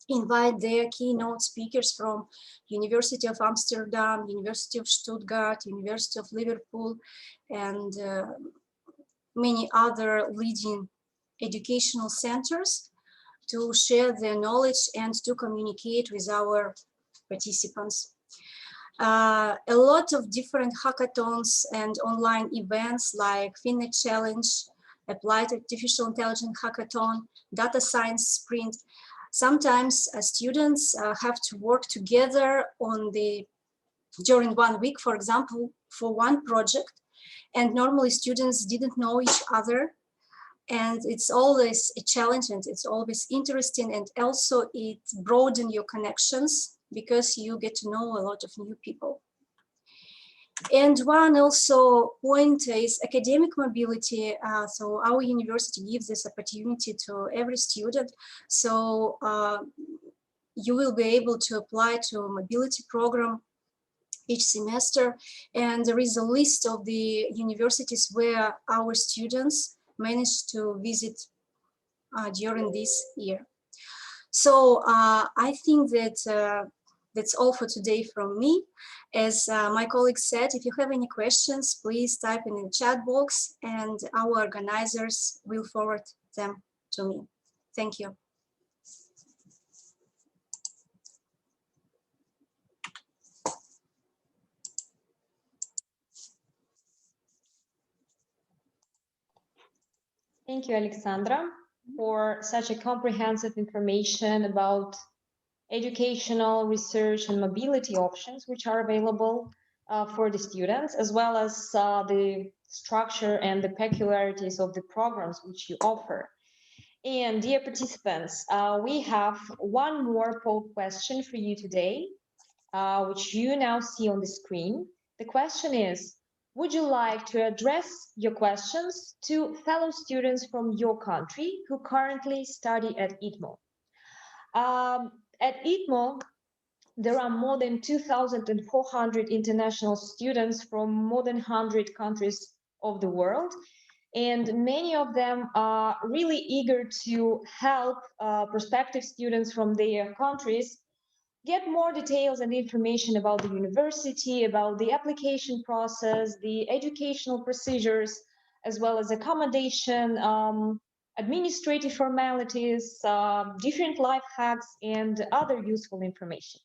invite their keynote speakers from University of Amsterdam, University of Stuttgart, University of Liverpool, and many other leading educational centers to share their knowledge and to communicate with our participants. A lot of different hackathons and online events like Finnet Challenge, Applied Artificial Intelligence Hackathon, Data Science Sprint. Sometimes students have to work together during 1 week, for example, for one project. And normally students didn't know each other. And it's always a challenge and it's always interesting. And also it broadens your connections because you get to know a lot of new people. And one also point is academic mobility. So our university gives this opportunity to every student. So you will be able to apply to a mobility program each semester. And there is a list of the universities where our students managed to visit during this year. So I think that that's all for today from me. As my colleague said, if you have any questions, please type in the chat box and our organizers will forward them to me. Thank you. Thank you, Aleksandra, for such a comprehensive information about educational, research, and mobility options which are available for the students, as well as the structure and the peculiarities of the programs which you offer. And dear participants, we have one more poll question for you today, which you now see on the screen. The question is, would you like to address your questions to fellow students from your country who currently study at ITMO? At ITMO, there are more than 2,400 international students from more than 100 countries of the world. And many of them are really eager to help prospective students from their countries get more details and information about the university, about the application process, the educational procedures, as well as accommodation, administrative formalities, different life hacks, and other useful information.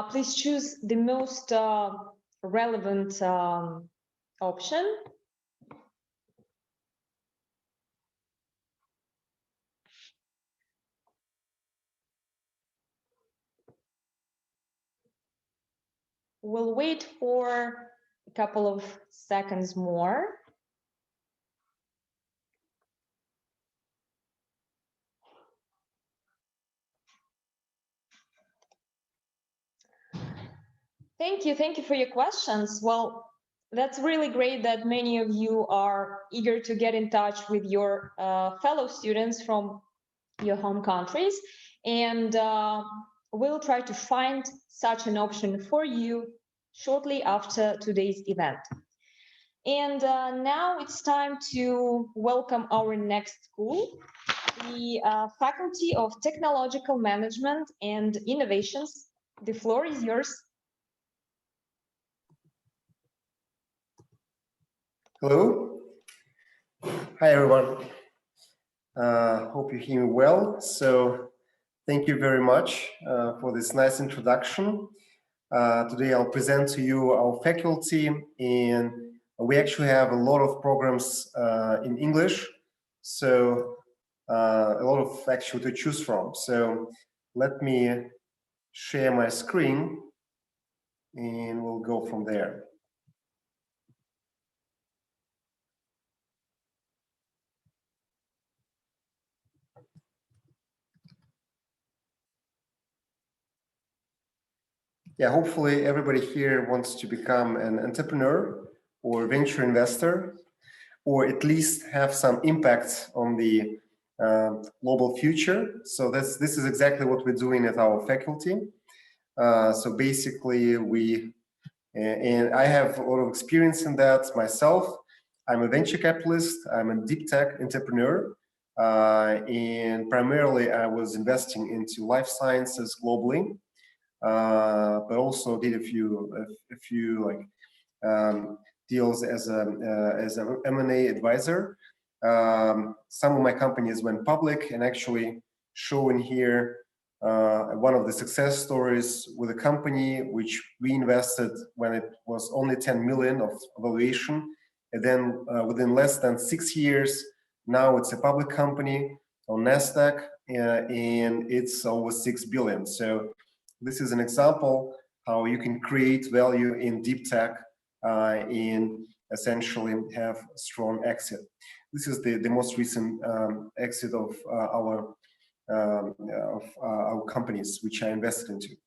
Please choose the most relevant option. We'll wait for a couple of seconds more. Thank you for your questions. Well, that's really great that many of you are eager to get in touch with your fellow students from your home countries, and we'll try to find such an option for you shortly after today's event. And now it's time to welcome our next school, the Faculty of Technological Management and Innovations. The floor is yours. Hello. Hi, everyone. Hope you hear me well. So thank you very much for this nice introduction. Today I'll present to you our faculty, and we actually have a lot of programs in English, so a lot of actually to choose from. So let me share my screen and we'll go from there. Yeah, hopefully everybody here wants to become an entrepreneur or venture investor, or at least have some impact on the global future. So this is exactly what we're doing at our faculty. So basically and I have a lot of experience in that myself. I'm a venture capitalist, I'm a deep tech entrepreneur. and primarily I was investing into life sciences globally, but also did a few deals as a M&A advisor. Some of my companies went public, and actually showing here one of the success stories with a company which we invested when it was only 10 million of valuation, and then within less than 6 years, now it's a public company on NASDAQ, and it's over 6 billion. So this is an example how you can create value in deep tech and essentially have strong exit. This is the most recent exit of our companies which I invested into.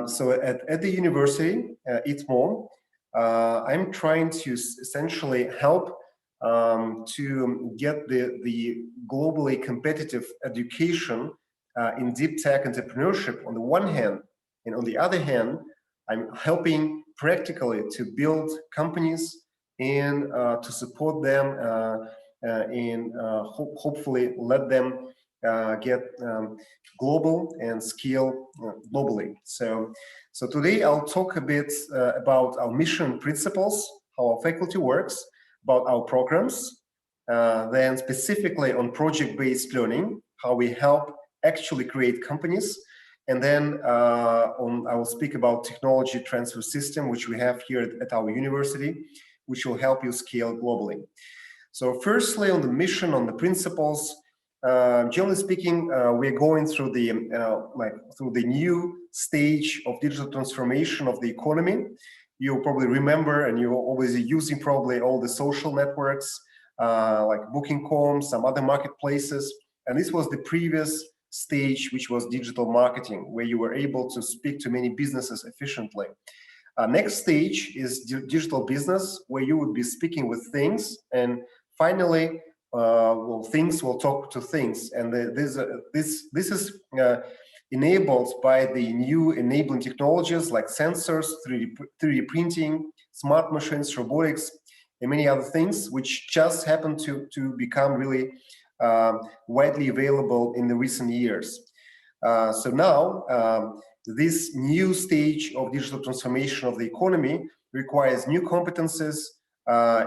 So at the university, ITMO, I'm trying to essentially help to get the globally competitive education in deep tech entrepreneurship on the one hand, and on the other hand, I'm helping practically to build companies and to support them and hopefully let them get global and scale globally. So today I'll talk a bit about our mission principles, how our faculty works, about our programs, then specifically on project-based learning, how we help actually create companies, and then I will speak about technology transfer system, which we have here at our university, which will help you scale globally. So firstly, on the mission, on the principles, generally speaking, we're going through the new stage of digital transformation of the economy. You probably remember, and you're always using probably all the social networks like Booking.com, some other marketplaces, and this was the previous stage, which was digital marketing, where you were able to speak to many businesses efficiently. Next stage is digital business, where you would be speaking with things, and finally, things will talk to things, and this is enabled by the new enabling technologies like sensors, 3D printing, smart machines, robotics, and many other things, which just happen to become really widely available in the recent years. So now, this new stage of digital transformation of the economy requires new competences,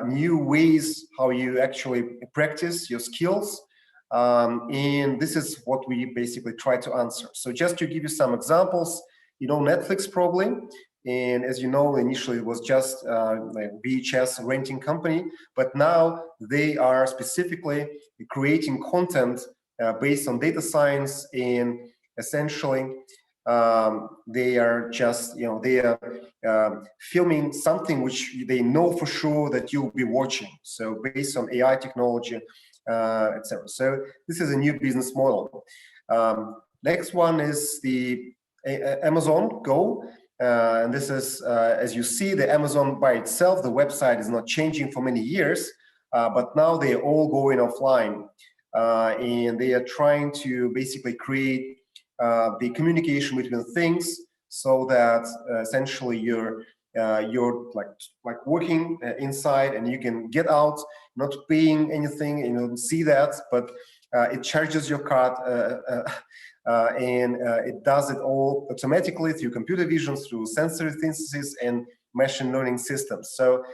new ways how you actually practice your skills, and this is what we basically try to answer. So just to give you some examples, you know Netflix probably, and as you know, initially it was just like VHS renting company, but now they are specifically creating content based on data science, and essentially they are just, they are filming something which they know for sure that you'll be watching. So based on AI technology, etc. So this is a new business model. Next one is the Amazon Go. And this is, as you see, the Amazon by itself, the website is not changing for many years, but now they're all going offline. And they are trying to basically create the communication between things, so that essentially you're like working inside and you can get out, not paying anything, and you don't see that, but it charges your card and it does it all automatically through computer vision, through sensory synthesis and machine learning systems. So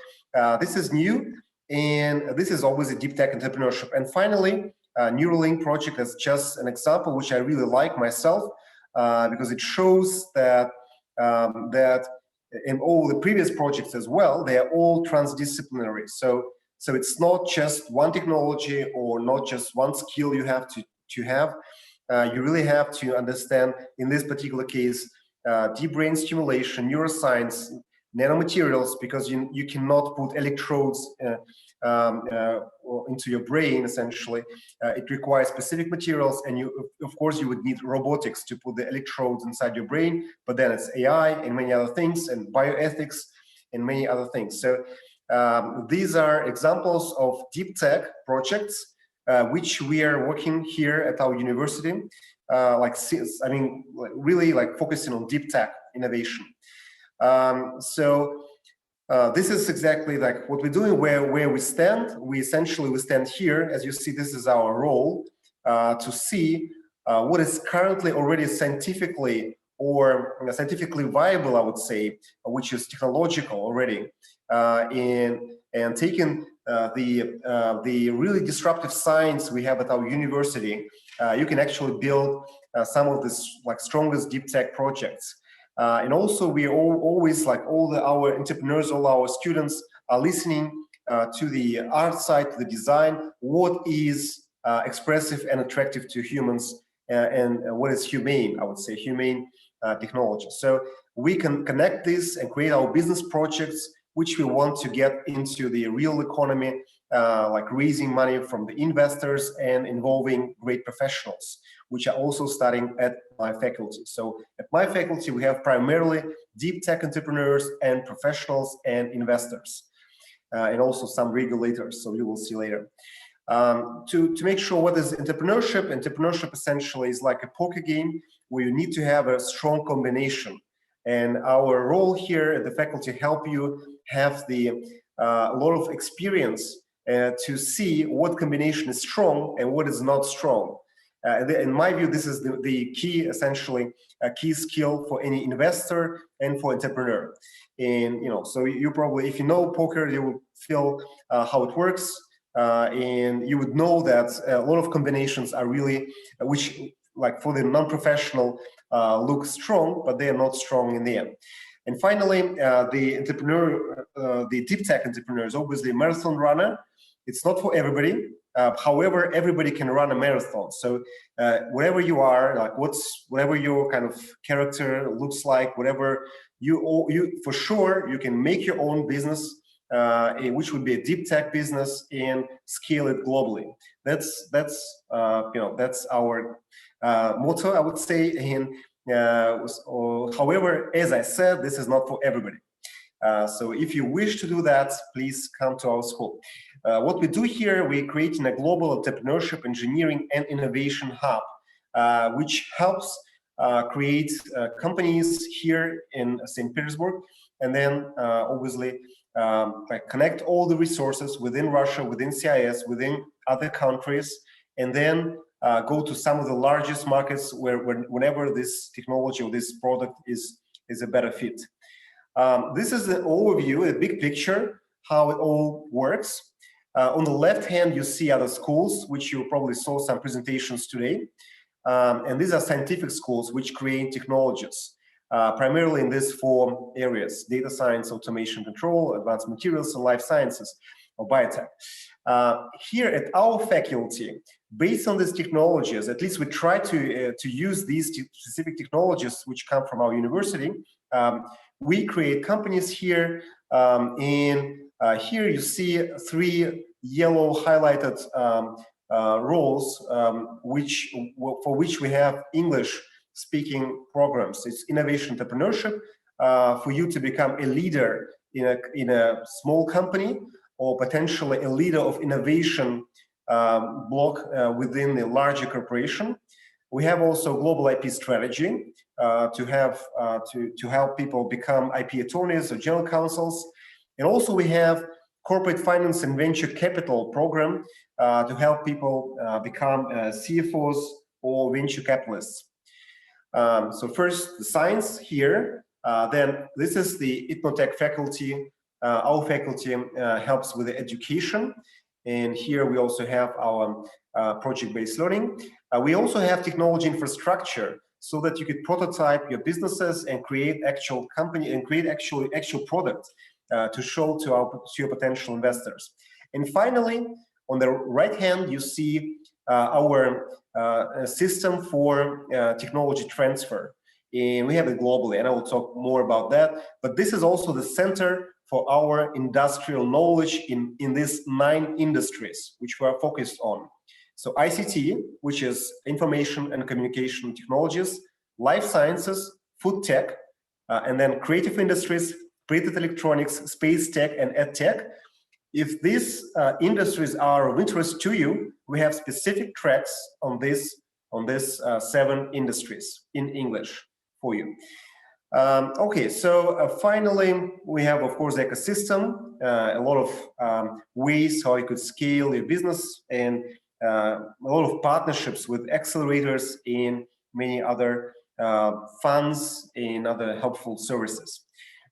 this is new, and this is always a deep tech entrepreneurship. And finally, Neuralink project is just an example which I really like myself, because it shows that that in all the previous projects as well, they are all transdisciplinary. So it's not just one technology or not just one skill you have to have. You really have to understand, in this particular case, deep brain stimulation, neuroscience, nanomaterials, because you cannot put electrodes into your brain, essentially. It requires specific materials, and of course you would need robotics to put the electrodes inside your brain, but then it's AI and many other things, and bioethics and many other things. So these are examples of deep tech projects which we are working here at our university, really like focusing on deep tech innovation. So this is exactly like what we're doing, where we stand. We essentially stand here. As you see, this is our role to see what is currently already scientifically viable, I would say, which is technological already, and taking the really disruptive science we have at our university. You can actually build some of the strongest deep tech projects. And also, we always, like our entrepreneurs, all our students are listening to the art side, to the design, what is expressive and attractive to humans, and what is humane, I would say, humane technology. So we can connect this and create our business projects, which we want to get into the real economy, like raising money from the investors and involving great professionals, which are also studying at my faculty. So at my faculty, we have primarily deep tech entrepreneurs and professionals and investors, and also some regulators, so you will see later. To make sure what is entrepreneurship. Entrepreneurship essentially is like a poker game where you need to have a strong combination. And our role here at the faculty help you have a lot of experience to see what combination is strong and what is not strong. In my view, this is the key, essentially, a key skill for any investor and for entrepreneur. And so you probably, if you know poker, you will feel how it works, and you would know that a lot of combinations are really, which like for the non-professional look strong, but they are not strong in the end. And finally, the deep tech entrepreneur is obviously a marathon runner. It's not for everybody. However, everybody can run a marathon. So wherever you are, like whatever your kind of character looks like, whatever you for sure you can make your own business, which would be a deep tech business, and scale it globally. That's our motto, I would say. And however, as I said, this is not for everybody. So if you wish to do that, please come to our school. What we do here, we're creating a global entrepreneurship, engineering, and innovation hub, which helps create companies here in St. Petersburg, and then obviously connect all the resources within Russia, within CIS, within other countries, and then go to some of the largest markets whenever this technology or this product is a better fit. This is an overview, a big picture, how it all works. On the left hand, you see other schools, which you probably saw some presentations today. And these are scientific schools which create technologies, primarily in these 4 areas: data science, automation control, advanced materials, and life sciences, or biotech. Here at our faculty, based on these technologies, at least we try to use these specific technologies which come from our university. We create companies here, and here you see 3 yellow highlighted roles, for which we have English-speaking programs. It's innovation entrepreneurship, for you to become a leader in a small company, or potentially a leader of innovation block within a larger corporation. We have also global IP strategy to help people become IP attorneys or general counsels. And also we have corporate finance and venture capital program to help people become CFOs or venture capitalists. So first, the science here. Then this is the ITMO faculty. Our faculty helps with the education. And here we also have our project-based learning. We also have technology infrastructure, so that you could prototype your businesses and create actual company and create actual product to show to your potential investors. And finally, on the right hand, you see our system for technology transfer. And we have it globally, and I will talk more about that. But this is also the center for our industrial knowledge in these 9 industries, which we are focused on. So ICT, which is information and communication technologies, life sciences, food tech, and then creative industries, printed electronics, space tech, and ed tech. If these industries are of interest to you, we have specific tracks on these 7 industries in English for you. Okay, so finally, we have, of course, the ecosystem, a lot of ways how you could scale your business, and a lot of partnerships with accelerators in many other funds and other helpful services.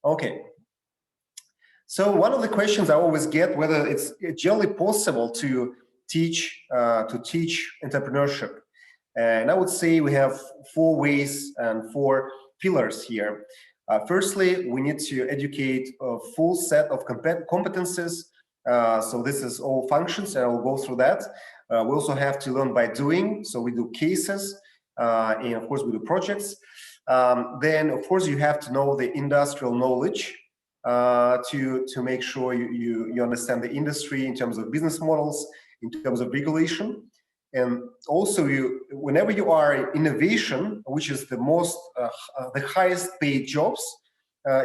Okay. So one of the questions I always get, whether it's generally possible to teach entrepreneurship. And I would say we have 4 ways and 4 pillars here. Firstly, we need to educate a full set of competences. So this is all functions, and I will go through that. We also have to learn by doing. So we do cases, and of course we do projects. Then, of course, you have to know the industrial knowledge to make sure you understand the industry in terms of business models, in terms of regulation. And also, whenever you are in innovation, which is the most, the highest paid jobs,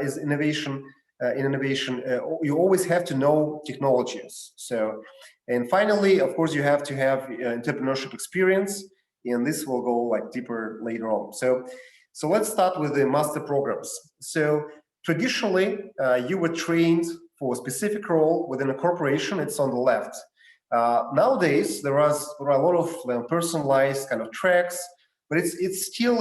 is innovation. In innovation, you always have to know technologies. So, and finally, of course, you have to have entrepreneurship experience, and this will go like deeper later on. So let's start with the master programs. So traditionally, you were trained for a specific role within a corporation. It's on the left. Nowadays, there are a lot of personalized kind of tracks, but it's still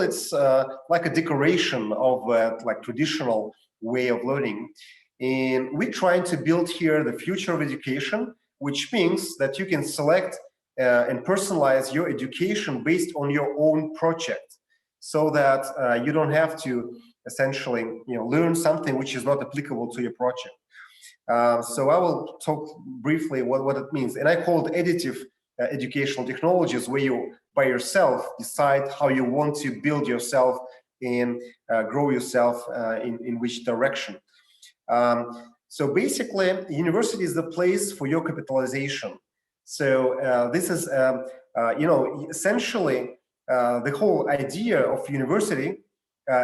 like a decoration of like traditional way of learning. And we're trying to build here the future of education, which means that you can select and personalize your education based on your own project, so that you don't have to essentially learn something which is not applicable to your project. So I will talk briefly what it means, and I call it additive educational technologies, where you by yourself decide how you want to build yourself and grow yourself in which direction. So basically, university is the place for your capitalization. So this is essentially the whole idea of university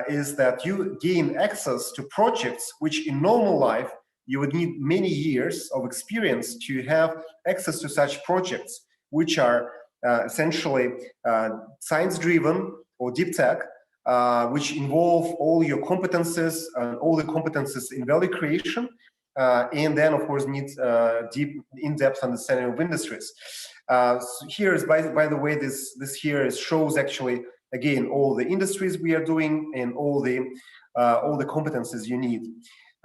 is that you gain access to projects which in normal life you would need many years of experience to have access to such projects, which are essentially science-driven or deep tech, which involve all your competences and all the competences in value creation, and then of course need deep, in-depth understanding of industries. So here is, by the way, this here shows actually again all the industries we are doing and all the competences you need,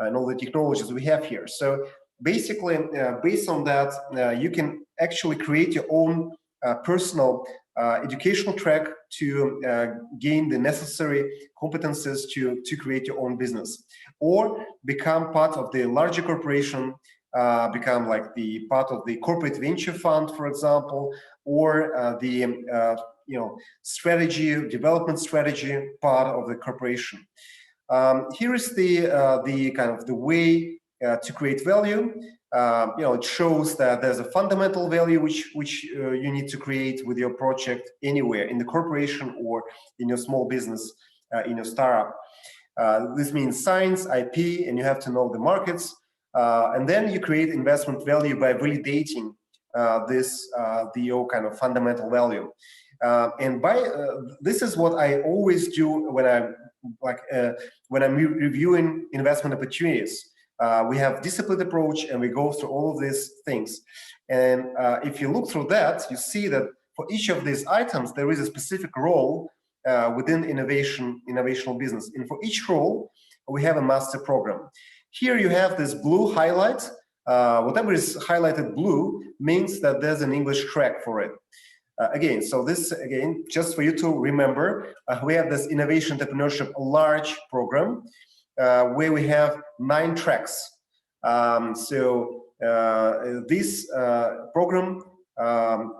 and all the technologies we have here. So basically, based on that, you can actually create your own personal educational track to gain the necessary competences to create your own business, or become part of the larger corporation, become like the part of the corporate venture fund, for example, or the development strategy part of the corporation. Here is the kind of the way to create value. It shows that there's a fundamental value which you need to create with your project anywhere in the corporation or in your small business, in your startup. This means science, IP, and you have to know the markets. And then you create investment value by validating your kind of fundamental value. And this is what I always do when I'm reviewing investment opportunities. We have disciplined approach, and we go through all of these things. And if you look through that, you see that for each of these items, there is a specific role within innovational business. And for each role, we have a master program. Here you have this blue highlight. Whatever is highlighted blue means that there's an English track for it. Again, so this, again, just for you to remember, we have this Innovation Entrepreneurship large program where we have 9 tracks. This program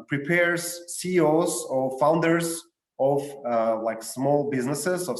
prepares CEOs or founders of like small businesses, of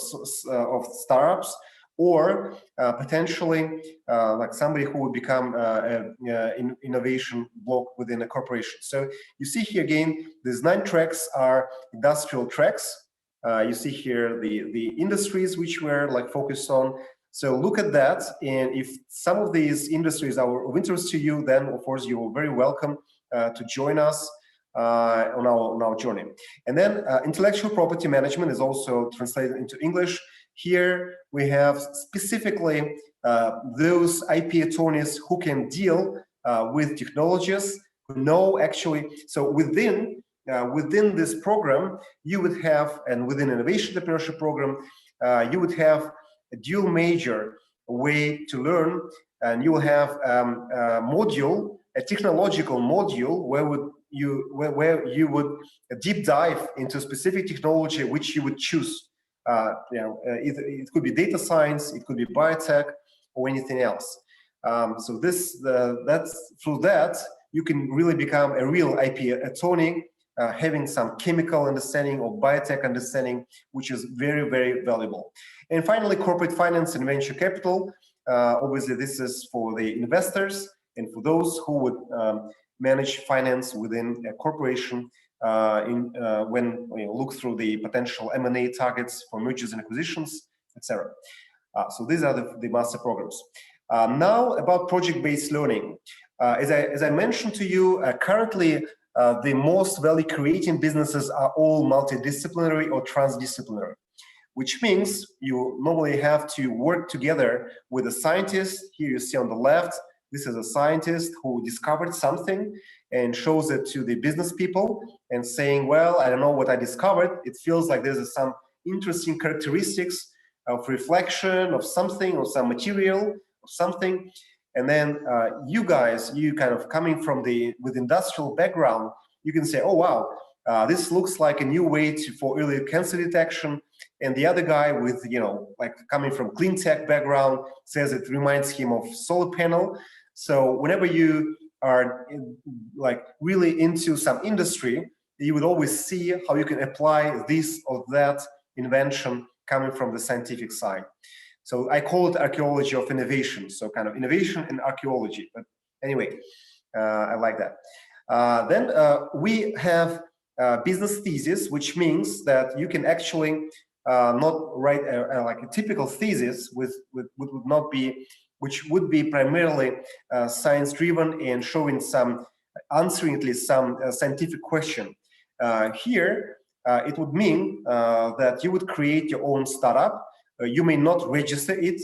startups, or potentially like somebody who would become an innovation block within a corporation. So you see here again, these 9 tracks are industrial tracks. You see here the industries which we're like focused on. So look at that, and if some of these industries are of interest to you, then of course you are very welcome to join us on our journey. And then intellectual property management is also translated into English. Here we have specifically those IP attorneys who can deal with technologies, who know actually. So within this program, you would have, and within innovation entrepreneurship program, you would have a dual major way to learn, and you will have a module, a technological module, where you would deep dive into specific technology which you would choose. It could be data science, it could be biotech, or anything else. So that's through that you can really become a real IP attorney, having some chemical understanding or biotech understanding, which is very, very valuable. And finally, corporate finance and venture capital. Obviously, this is for the investors and for those who would manage finance within a corporation when you look through the potential M&A targets for mergers and acquisitions, etc. So these are the master programs. Now about project-based learning. As I mentioned to you, currently the most value-creating businesses are all multidisciplinary or transdisciplinary, which means you normally have to work together with a scientist. Here you see on the left, this is a scientist who discovered something and shows it to the business people and saying, well, I don't know what I discovered. It feels like there's some interesting characteristics of reflection of something or some material or something. And then you guys, you kind of coming from with industrial background, you can say, oh, wow, this looks like a new way for early cancer detection. And the other guy with, like coming from clean tech background says it reminds him of solar panel. So whenever you are like really into some industry, you would always see how you can apply this or that invention coming from the scientific side. So I call it archaeology of innovation. So kind of innovation and archaeology. But anyway, I like that. Then we have business thesis, which means that you can actually not write like a typical thesis which would be primarily science-driven and showing answering at least some scientific question. Here, it would mean that you would create your own startup. You may not register it,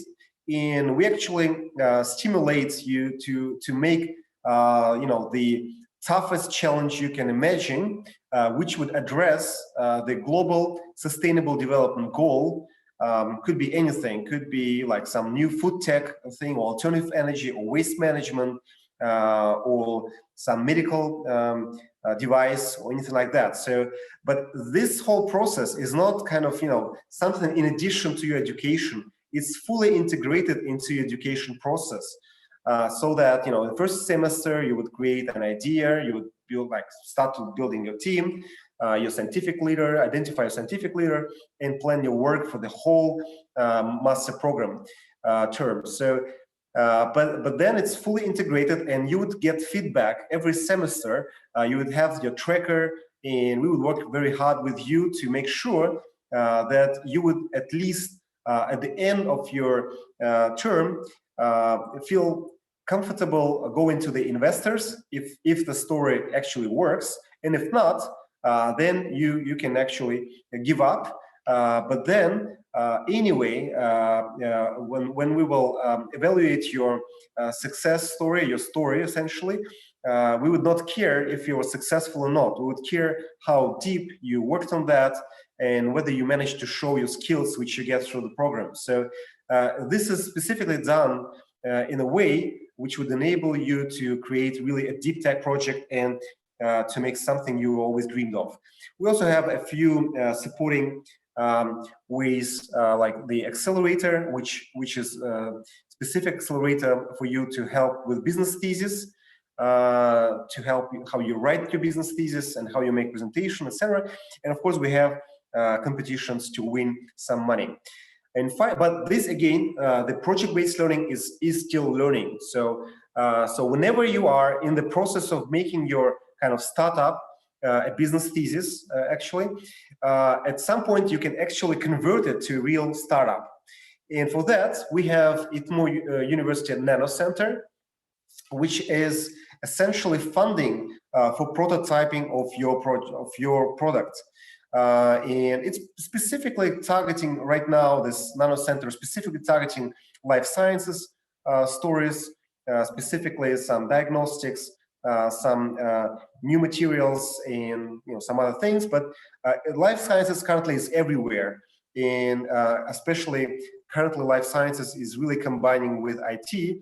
and we actually stimulate you to make the toughest challenge you can imagine, which would address the global sustainable development goal. Could be anything, could be like some new food tech thing, or alternative energy, or waste management, or some medical device, or anything like that. So, but this whole process is not kind of, something in addition to your education. It's fully integrated into your education process. So that, in the first semester, you would create an idea, you would start building your team, your scientific leader, identify your scientific leader, and plan your work for the whole master program term. So, but then it's fully integrated, and you would get feedback every semester. You would have your tracker, and we would work very hard with you to make sure that you would at least at the end of your term feel comfortable going to the investors if the story actually works, and if not, then you can actually give up. But then anyway, when we will evaluate your success story, your story essentially, we would not care if you were successful or not. We would care how deep you worked on that and whether you managed to show your skills which you get through the program. So this is specifically done in a way which would enable you to create really a deep tech project and to make something you always dreamed of. We also have a few supporting ways, like the accelerator, which is a specific accelerator for you to help with business thesis, to help you, how you write your business thesis and how you make presentation, etc. And of course, we have competitions to win some money. But this again, the project-based learning is still learning. So, so whenever you are in the process of making your kind of startup, a business thesis, actually, at some point you can actually convert it to a real startup. And for that, we have ITMO University Nano Center, which is essentially funding for prototyping of your product. And it's specifically targeting right now, this nano center specifically targeting life sciences stories, specifically some diagnostics, some new materials, and some other things. But life sciences currently is everywhere, and especially currently life sciences is really combining with IT.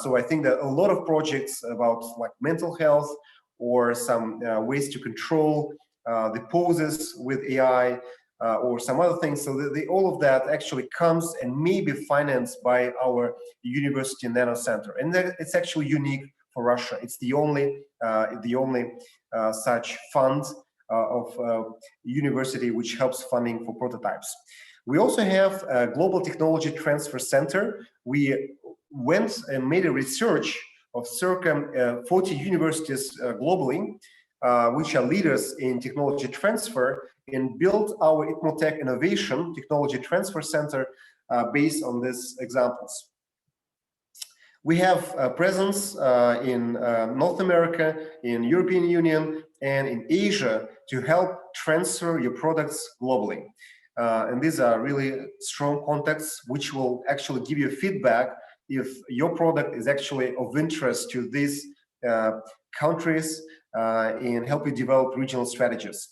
So I think that a lot of projects about like mental health or some ways to control the poses with AI or some other things. So all of that actually comes and may be financed by our university nano center, and it's actually unique for Russia. It's the only such fund of university which helps funding for prototypes. We also have a Global Technology Transfer Center. We went and made a research of circa 40 universities globally, which are leaders in technology transfer, and built our ITMO Tech Innovation Technology Transfer Center based on these examples. We have a presence in North America, in European Union, and in Asia to help transfer your products globally. And these are really strong contacts which will actually give you feedback if your product is actually of interest to these countries and help you develop regional strategies.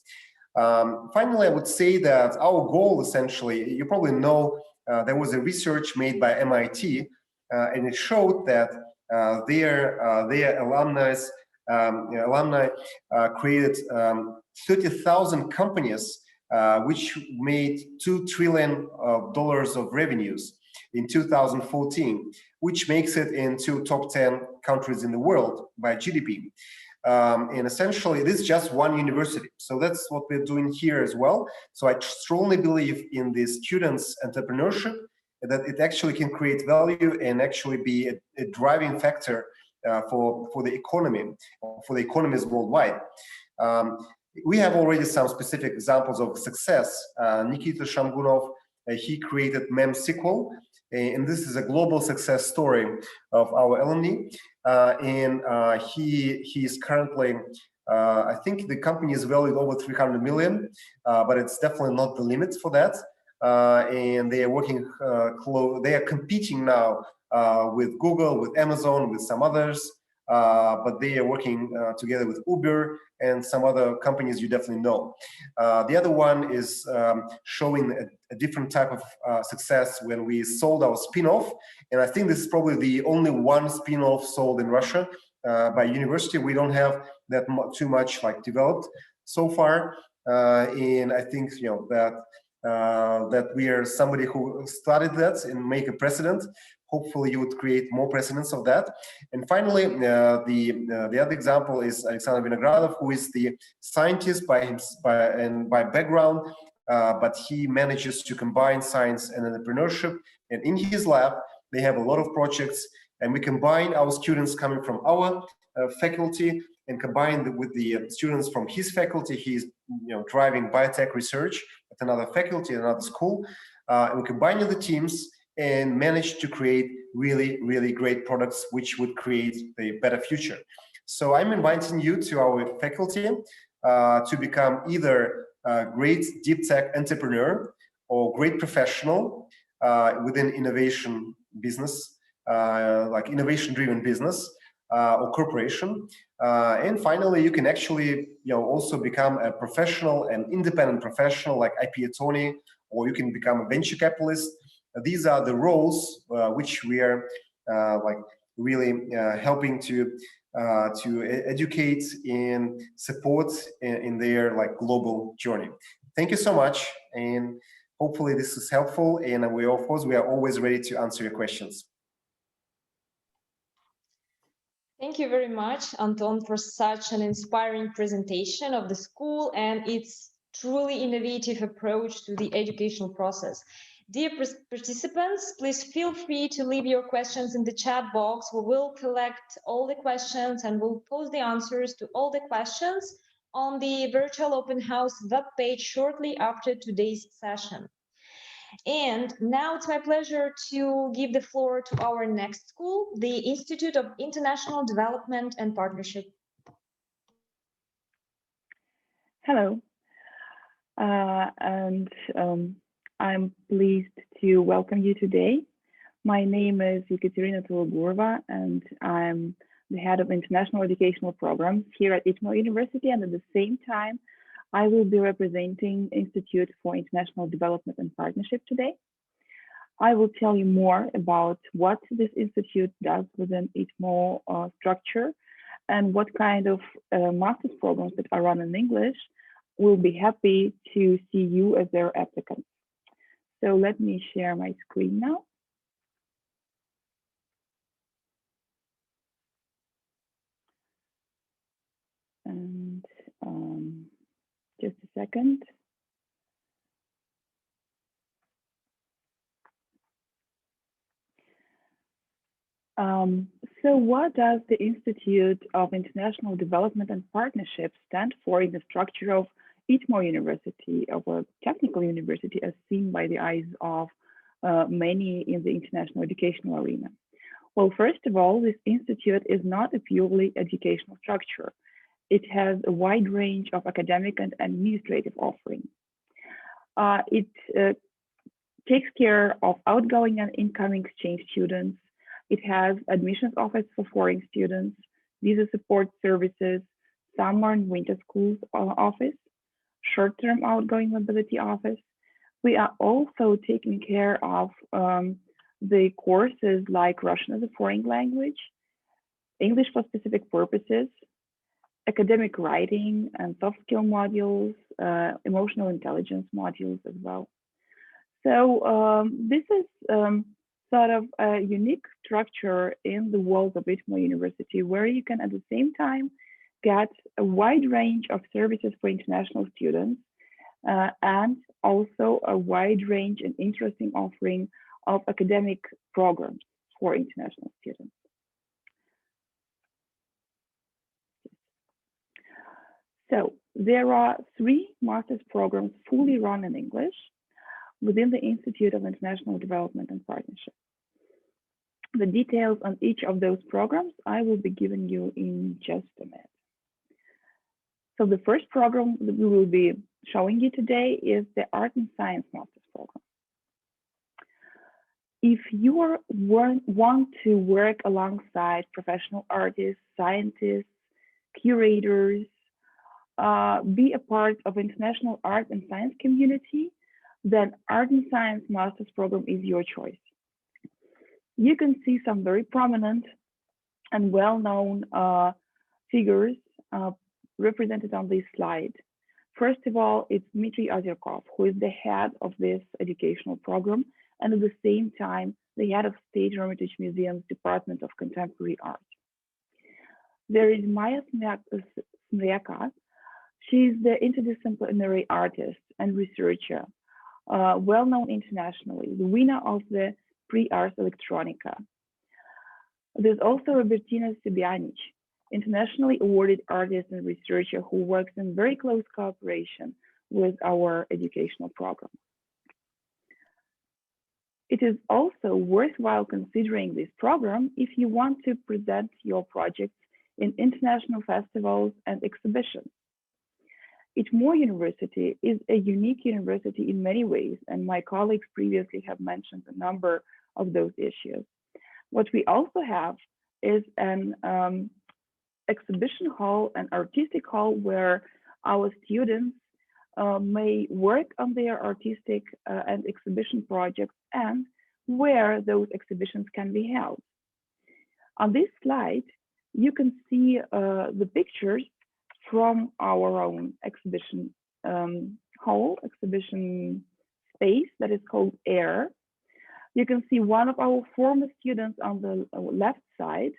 Finally, I would say that our goal essentially, you probably know there was a research made by MIT, and it showed that their alumni created 30,000 companies which made $2 trillion of revenues in 2014, which makes it into top 10 countries in the world by GDP. And essentially, this is just one university. So that's what we're doing here as well. So I strongly believe in the students' entrepreneurship, that it actually can create value and actually be a driving factor for the economy, for the economies worldwide. We have already some specific examples of success. Nikita Shamgunov, he created MemSQL, and this is a global success story of our alumni. And he is currently, I think the company is valued over 300 million, but it's definitely not the limit for that. And they are working they are competing now with Google, with Amazon, with some others, but they are working together with Uber and some other companies you definitely know. The other one is showing a different type of success when we sold our spin-off, and I think this is probably the only one spin-off sold in Russia by university. We don't have that too much like developed so far, and I think that we are somebody who started that and make a precedent. Hopefully you would create more precedents of that. And finally, the other example is Aleksandra Vinogradov, who is the scientist by background, but he manages to combine science and entrepreneurship. And in his lab, they have a lot of projects, and we combine our students coming from our faculty and combined with the students from his faculty. He's driving biotech research at another faculty, another school, and we combine the teams and manage to create really, really great products which would create a better future. So I'm inviting you to our faculty to become either a great deep tech entrepreneur or great professional within innovation business, like innovation-driven business or corporation. And finally, you can actually also become a professional and independent professional like IP attorney, or you can become a venture capitalist. These are the roles which we are like really helping to educate and support in their like global journey. Thank you so much, and hopefully this is helpful. And we are always ready to answer your questions. Thank you very much, Anton, for such an inspiring presentation of the school and its truly innovative approach to the educational process. Dear participants, please feel free to leave your questions in the chat box. We will collect all the questions and we'll post the answers to all the questions on the virtual open house web page shortly after today's session. And now it's my pleasure to give the floor to our next school, the Institute of International Development and Partnership. Hello. and I'm pleased to welcome you today. My name is Ekaterina Tulogurova, and I'm the head of international educational programs here at ITMO University, and at the same time, I will be representing Institute for International Development and Partnership today. I will tell you more about what this institute does within ITMO structure and what kind of master's programs that are run in English. We'll be happy to see you as their applicants. So let me share my screen now. And just a second. So what does the Institute of International Development and Partnership stand for in the structure of ITMO University, of a technical university as seen by the eyes of many in the international educational arena? Well, first of all, this institute is not a purely educational structure. It has a wide range of academic and administrative offerings. It takes care of outgoing and incoming exchange students. It has admissions office for foreign students, visa support services, summer and winter schools office, short-term outgoing mobility office. We are also taking care of the courses like Russian as a foreign language, English for specific purposes, academic writing and soft skill modules, emotional intelligence modules as well. So this is sort of a unique structure in the walls of ITMO University, where you can at the same time get a wide range of services for international students and also a wide range and interesting offering of academic programs for international students. So there are 3 master's programs fully run in English within the Institute of International Development and Partnership. The details on each of those programs I will be giving you in just a minute. So the first program that we will be showing you today is the Art and Science Master's Program. If you want to work alongside professional artists, scientists, curators, be a part of international art and science community, then Art and Science Master's Program is your choice. You can see some very prominent and well-known figures represented on this slide. First of all, it's Dmitry Ozerkov, who is the head of this educational program, and at the same time, the head of State Hermitage Museum's Department of Contemporary Art. There is Maya Smreka. She's the interdisciplinary artist and researcher, well-known internationally, the winner of the Prix Ars Electronica. There's also Robertina Sibianic, internationally awarded artist and researcher who works in very close cooperation with our educational program. It is also worthwhile considering this program if you want to present your projects in international festivals and exhibitions. ITMO University is a unique university in many ways, and my colleagues previously have mentioned a number of those issues. What we also have is an exhibition hall, an artistic hall where our students may work on their artistic and exhibition projects and where those exhibitions can be held. On this slide, you can see the pictures from our own exhibition hall, exhibition space that is called AIR. You can see one of our former students on the left side.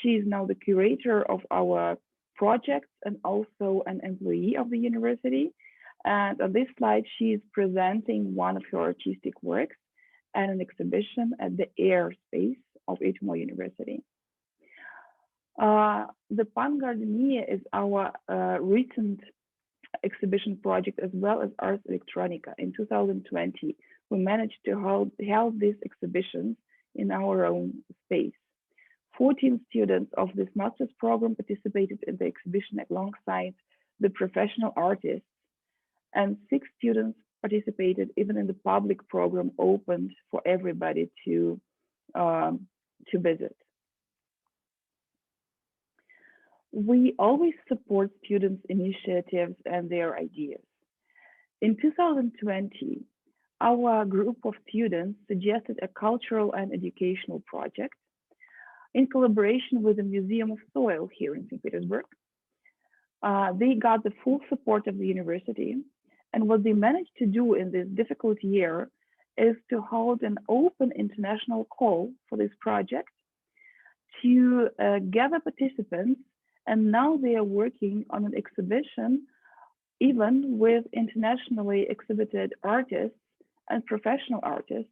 She is now the curator of our projects and also an employee of the university. And on this slide, she is presenting one of her artistic works at an exhibition at the AIR space of ITMO University. The Pan Gardenia is our recent exhibition project, as well as Ars Electronica. In 2020, we managed to hold these exhibitions in our own space. 14 students of this master's program participated in the exhibition alongside the professional artists and 6 students participated even in the public program opened for everybody to visit. We always support students' initiatives and their ideas. In 2020, our group of students suggested a cultural and educational project in collaboration with the Museum of Soil here in St. Petersburg. They got the full support of the university, and what they managed to do in this difficult year is to hold an open international call for this project to gather participants, and now they are working on an exhibition even with internationally exhibited artists and professional artists.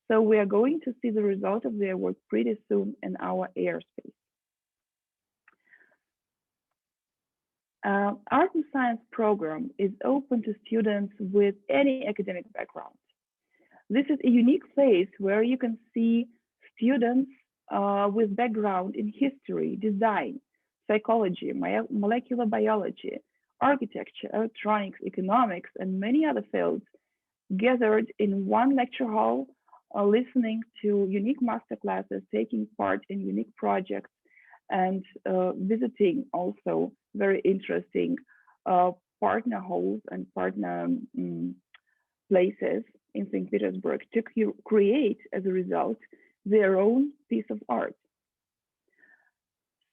So we are going to see the result of their work pretty soon in our airspace. Art and science program is open to students with any academic background. This is a unique place where you can see students with background in history, design, psychology, molecular biology, architecture, electronics, economics, and many other fields gathered in one lecture hall, listening to unique masterclasses, taking part in unique projects, and visiting also very interesting partner halls and partner places in St. Petersburg to create, as a result, their own piece of art.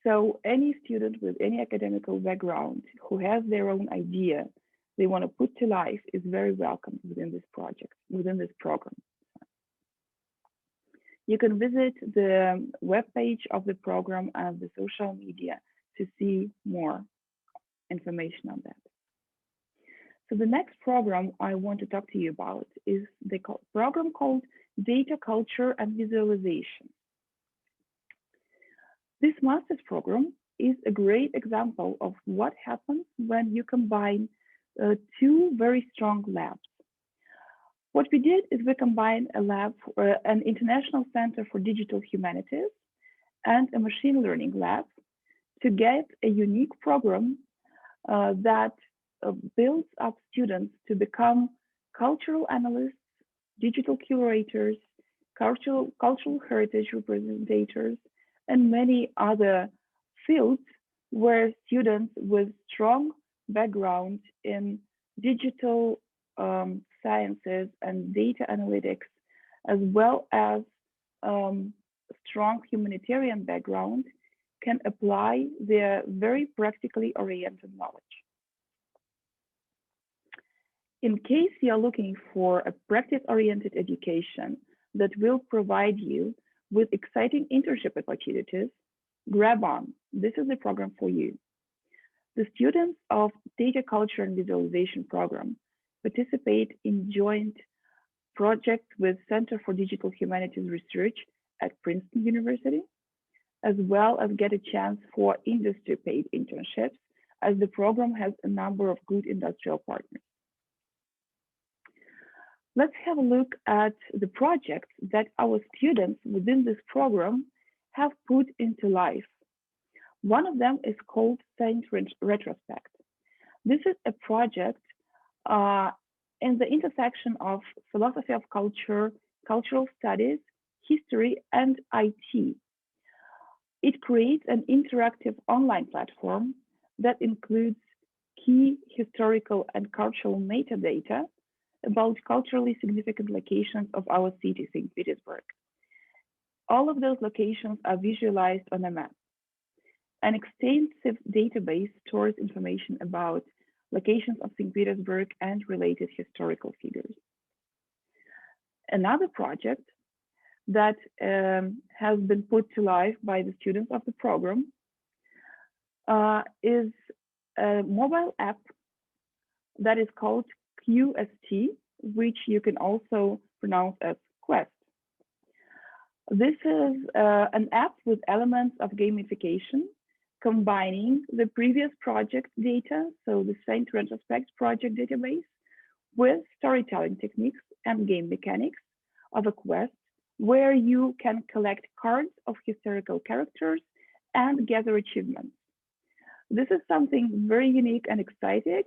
So any student with any academical background who has their own idea they want to put to life is very welcome within this project, within this program. You can visit the webpage of the program and the social media to see more information on that. So the next program I want to talk to you about is the program called Data Culture and Visualization. This master's program is a great example of what happens when you combine 2 very strong labs. What we did is we combined a lab, an International Center for Digital Humanities and a machine learning lab to get a unique program that builds up students to become cultural analysts, digital curators, cultural heritage representatives, and many other fields where students with strong background in digital sciences and data analytics, as well as strong humanitarian background, can apply their very practically oriented knowledge. In case you are looking for a practice-oriented education that will provide you with exciting internship opportunities, grab on. This is the program for you. The students of Data Culture and Visualization program participate in joint projects with Center for Digital Humanities Research at Princeton University, as well as get a chance for industry-paid internships, as the program has a number of good industrial partners. Let's have a look at the projects that our students within this program have put into life. One of them is called Science Retrospect. This is a project in the intersection of philosophy of culture, cultural studies, history, and IT. It creates an interactive online platform that includes key historical and cultural metadata about culturally significant locations of our city, St. Petersburg. All of those locations are visualized on a map. An extensive database stores information about locations of St. Petersburg and related historical figures. Another project that has been put to life by the students of the program is a mobile app that is called QST, which you can also pronounce as Quest. This is an app with elements of gamification, combining the previous project data, so the Science Retrospect project database, with storytelling techniques and game mechanics of a quest, where you can collect cards of historical characters and gather achievements. This is something very unique and exciting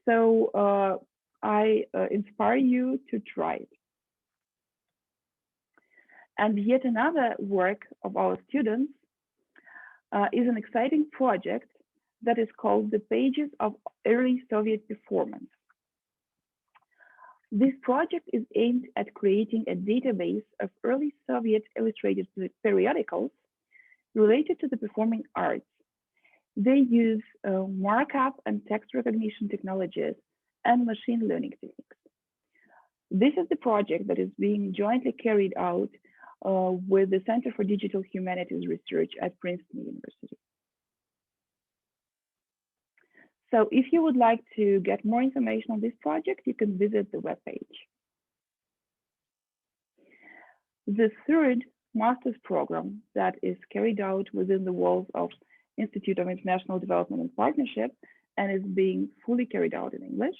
So I inspire you to try it. And yet another work of our students is an exciting project that is called The Pages of Early Soviet Performance. This project is aimed at creating a database of early Soviet illustrated periodicals related to the performing arts. They use markup and text recognition technologies and machine learning techniques. This is the project that is being jointly carried out with the Center for Digital Humanities Research at Princeton University. So if you would like to get more information on this project, you can visit the webpage. The third master's program that is carried out within the walls of Institute of International Development and Partnership and is being fully carried out in English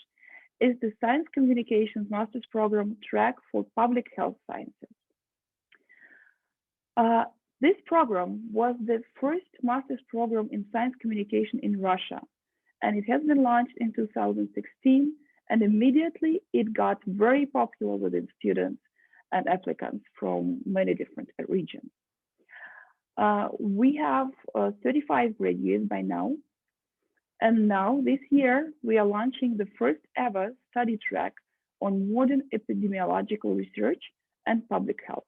is the Science Communications Master's Program track for Public Health Sciences. This program was the first master's program in science communication in Russia, and it has been launched in 2016, and immediately it got very popular within students and applicants from many different regions. We have 35 graduates by now, and now this year we are launching the first ever study track on modern epidemiological research and public health.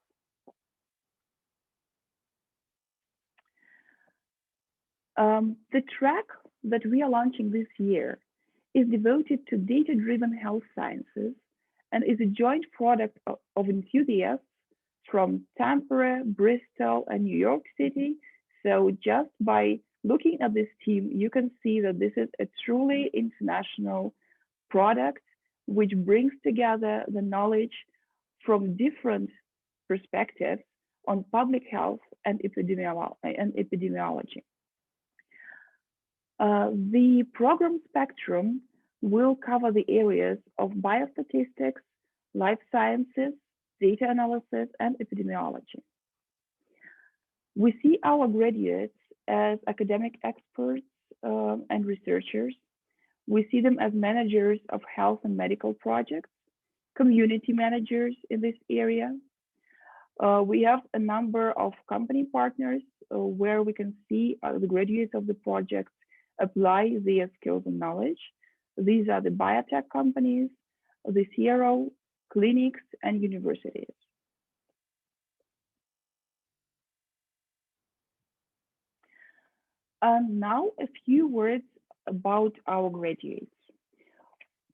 The track that we are launching this year is devoted to data-driven health sciences and is a joint product of enthusiasts from Tampere, Bristol, and New York City. So just by looking at this team, you can see that this is a truly international product which brings together the knowledge from different perspectives on public health and epidemiology. The program spectrum will cover the areas of biostatistics, life sciences, data analysis, and epidemiology. We see our graduates as academic experts and researchers. We see them as managers of health and medical projects, community managers in this area. We have a number of company partners where we can see the graduates of the project apply their skills and knowledge. These are the biotech companies, the CRO, clinics, and universities. And now a few words about our graduates.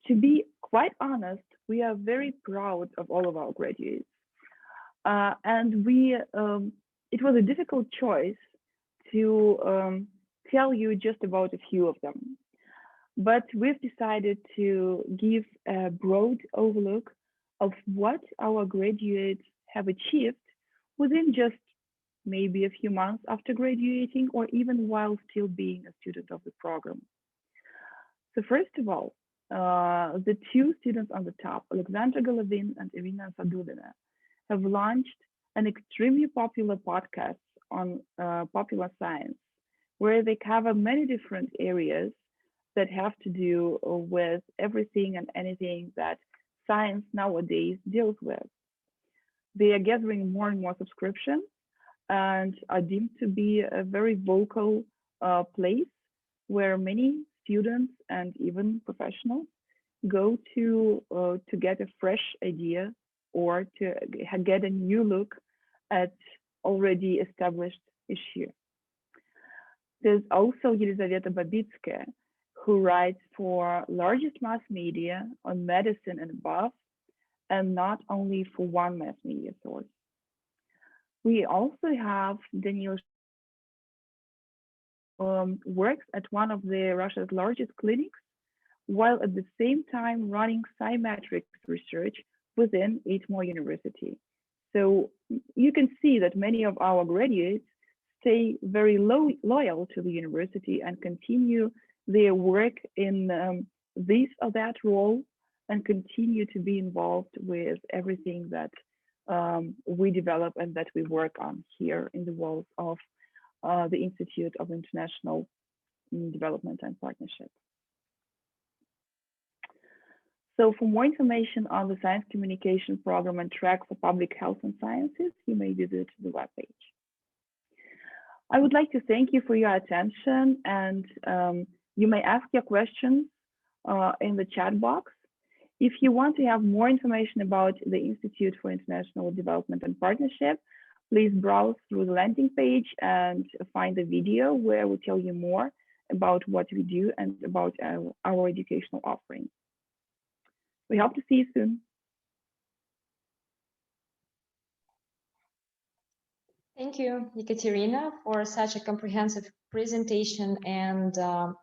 To be quite honest, we are very proud of all of our graduates. And it was a difficult choice to tell you just about a few of them. But we've decided to give a broad overlook of what our graduates have achieved within just maybe a few months after graduating, or even while still being a student of the program. So first of all, the two students on the top, Aleksandra and Irina Sadudina, have launched an extremely popular podcast on popular science, where they cover many different areas that have to do with everything and anything that science nowadays deals with. They are gathering more and more subscriptions and are deemed to be a very vocal place where many students and even professionals go to get a fresh idea or to get a new look at already established issue. There's also Yelizaveta Babitskaya, who writes for largest mass media on medicine and above, and not only for one mass media source. We also have Daniel, works at one of Russia's largest clinics, while at the same time running scimetrics research within ITMO University. So you can see that many of our graduates stay very loyal to the university and continue their work in this or that role and continue to be involved with everything that we develop and that we work on here in the walls of the Institute of International Development and Partnership. So for more information on the Science Communication Program and track for Public Health and Sciences, you may visit the webpage. I would like to thank you for your attention, and you may ask your questions in the chat box. If you want to have more information about the Institute for International Development and Partnership, please browse through the landing page and find the video where we tell you more about what we do and about our educational offerings. We hope to see you soon. Thank you, Ekaterina, for such a comprehensive presentation and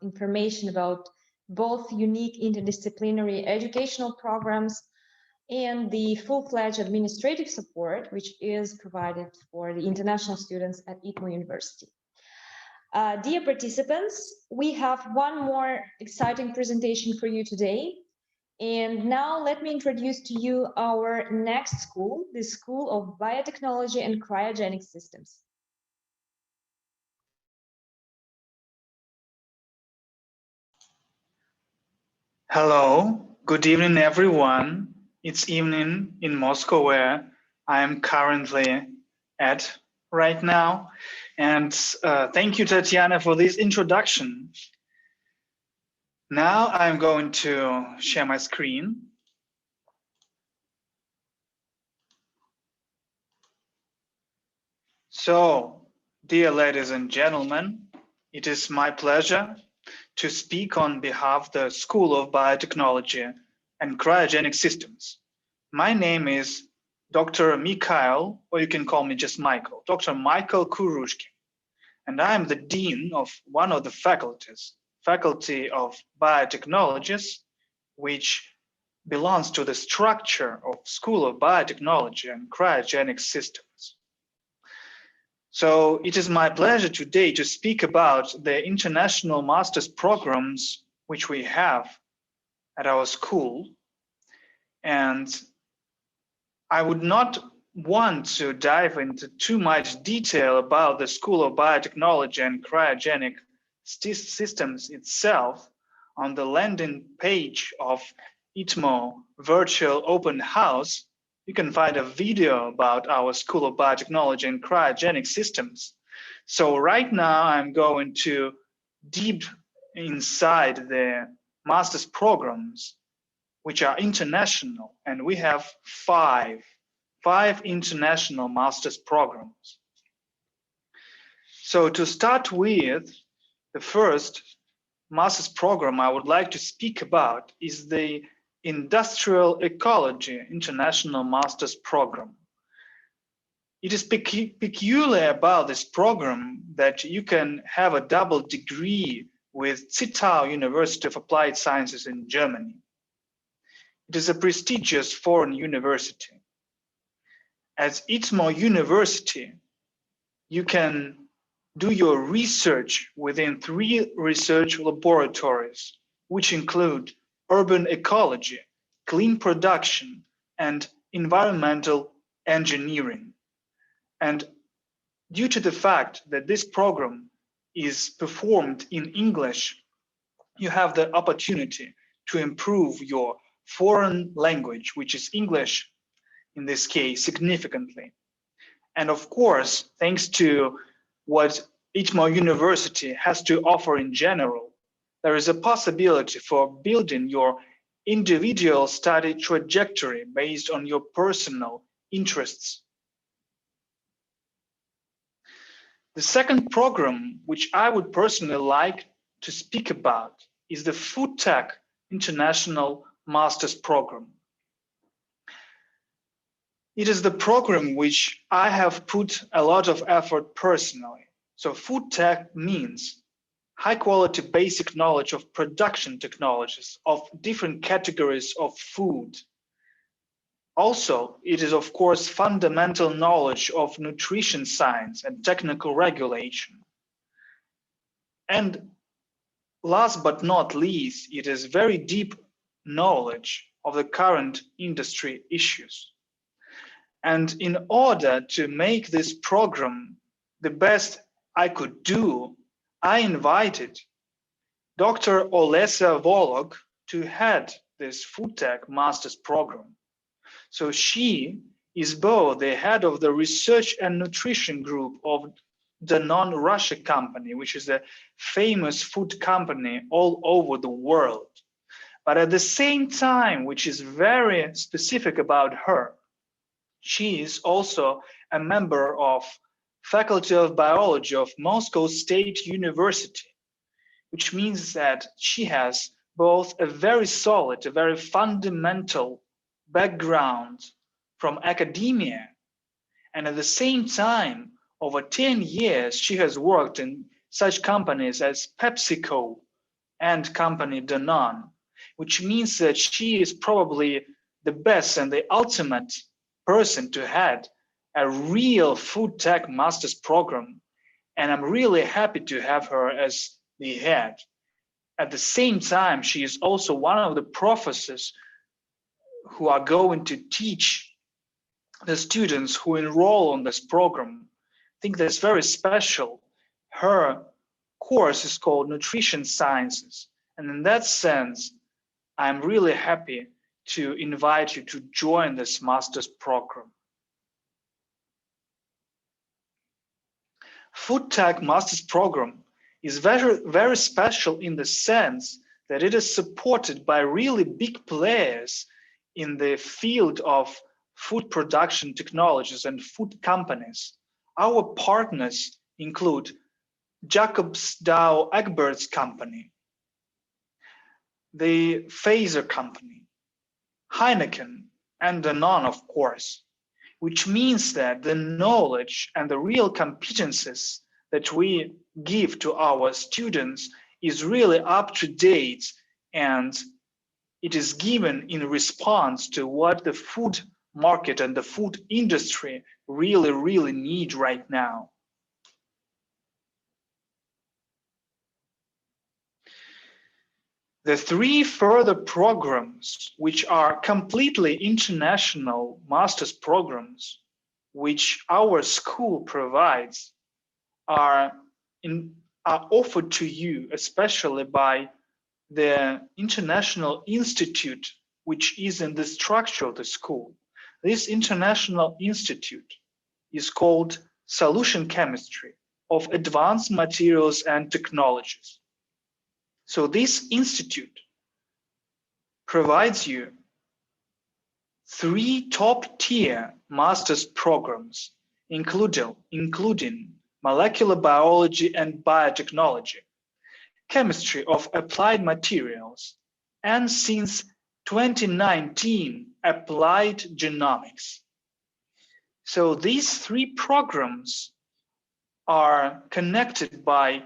information about both unique interdisciplinary educational programs and the full-fledged administrative support, which is provided for the international students at ITMO University. Dear participants, we have one more exciting presentation for you today. And now let me introduce to you our next school, the School of Biotechnology and Cryogenic Systems. Hello, good evening, everyone. It's evening in Moscow, where I am currently at right now. And thank you, Tatiana, for this introduction. Now I'm going to share my screen. So, dear ladies and gentlemen, it is my pleasure to speak on behalf of the School of Biotechnology and Cryogenic Systems. My name is Dr. Mikhail, or you can call me just Michael, Dr. Michael Kurushkin, and I am the Dean of one of the faculties, Faculty of Biotechnologies, which belongs to the structure of School of Biotechnology and Cryogenic Systems. So it is my pleasure today to speak about the international master's programs which we have at our school. And I would not want to dive into too much detail about the School of Biotechnology and Cryogenic Systems itself. On the landing page of ITMO Virtual Open House, you can find a video about our School of Biotechnology and Cryogenic Systems. So right now I'm going to deep inside the master's programs, which are international, and we have five international master's programs. So to start with, the first master's program I would like to speak about is the Industrial Ecology International Master's Program. It is peculiar about this program that you can have a double degree with Zittau University of Applied Sciences in Germany. It is a prestigious foreign university. At ITMO University, you can do your research within 3 research laboratories, which include urban ecology, clean production, and environmental engineering. And due to the fact that this program is performed in English, you have the opportunity to improve your foreign language, which is English in this case, significantly. And of course, thanks to what ITMO University has to offer in general, there is a possibility for building your individual study trajectory based on your personal interests. The second program, which I would personally like to speak about, is the Food Tech International Master's Program. It is the program which I have put a lot of effort personally. So food tech means high quality basic knowledge of production technologies of different categories of food. Also, it is of course fundamental knowledge of nutrition science and technical regulation. And last but not least, it is very deep knowledge of the current industry issues. And in order to make this program the best I could do, I invited Dr. Oleg to head this food tech master's program. So she is both the head of the research and nutrition group of Danone Russia company, which is a famous food company all over the world. But at the same time, which is very specific about her, she is also a member of Faculty of Biology of Moscow State University, which means that she has both a very solid, a very fundamental background from academia, and at the same time, over 10 years, she has worked in such companies as PepsiCo and company Danone, which means that she is probably the best and the ultimate person to head a real food tech master's program. And I'm really happy to have her as the head. At the same time, she is also one of the professors who are going to teach the students who enroll on this program. I think that's very special. Her course is called Nutrition Sciences. And in that sense, I'm really happy to invite you to join this master's program. Food Tech Master's Program is very, very special in the sense that it is supported by really big players in the field of food production technologies and food companies. Our partners include Jacobs Douwe Egberts company, the Phaser company, Heineken, and Danone, of course, which means that the knowledge and the real competences that we give to our students is really up to date, and it is given in response to what the food market and the food industry really, really need right now. The three further programs, which are completely international master's programs, which our school provides, are offered to you, especially by the International Institute, which is in the structure of the school. This International Institute is called Solution Chemistry of Advanced Materials and Technologies. So this institute provides you 3 top-tier master's programs, including molecular biology and biotechnology, chemistry of applied materials, and since 2019, applied genomics. So these 3 programs are connected by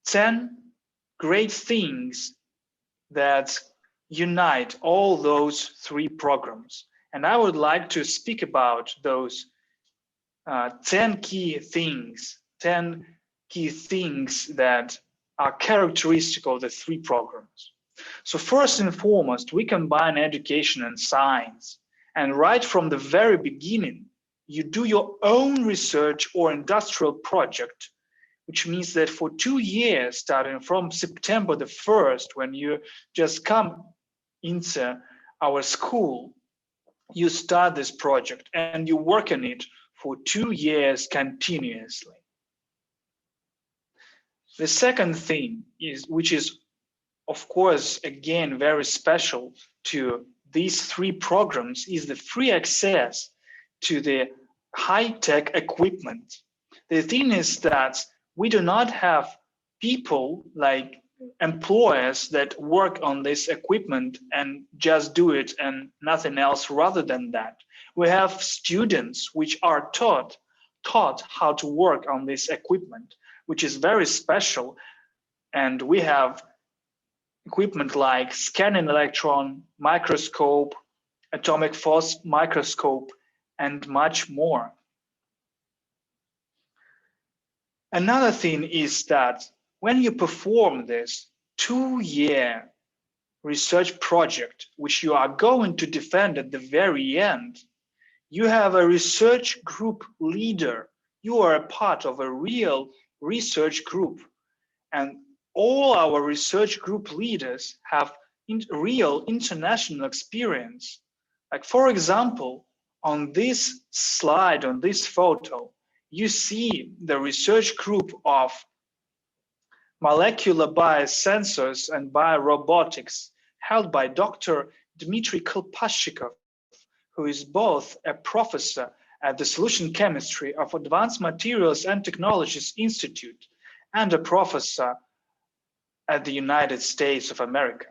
10 great things that unite all those 3 programs. And I would like to speak about those 10 key things that are characteristic of the 3 programs. So first and foremost, we combine education and science. And right from the very beginning, you do your own research or industrial project, which means that for 2 years, starting from September the 1st, when you just come into our school, you start this project and you work on it for 2 years continuously. The second thing is, which is, of course, again, very special to these 3 programs, is the free access to the high-tech equipment. The thing is that we do not have people like employers that work on this equipment and just do it and nothing else rather than that. We have students which are taught how to work on this equipment, which is very special. And we have equipment like scanning electron microscope, atomic force microscope, and much more. Another thing is that when you perform this 2-year research project, which you are going to defend at the very end, you have a research group leader. You are a part of a real research group. And all our research group leaders have real international experience. Like, for example, on this slide, on this photo, you see the research group of molecular biosensors and biorobotics held by Dr. Dmitry Kolpashikov, who is both a professor at the Solution Chemistry of Advanced Materials and Technologies Institute and a professor at the United States of America.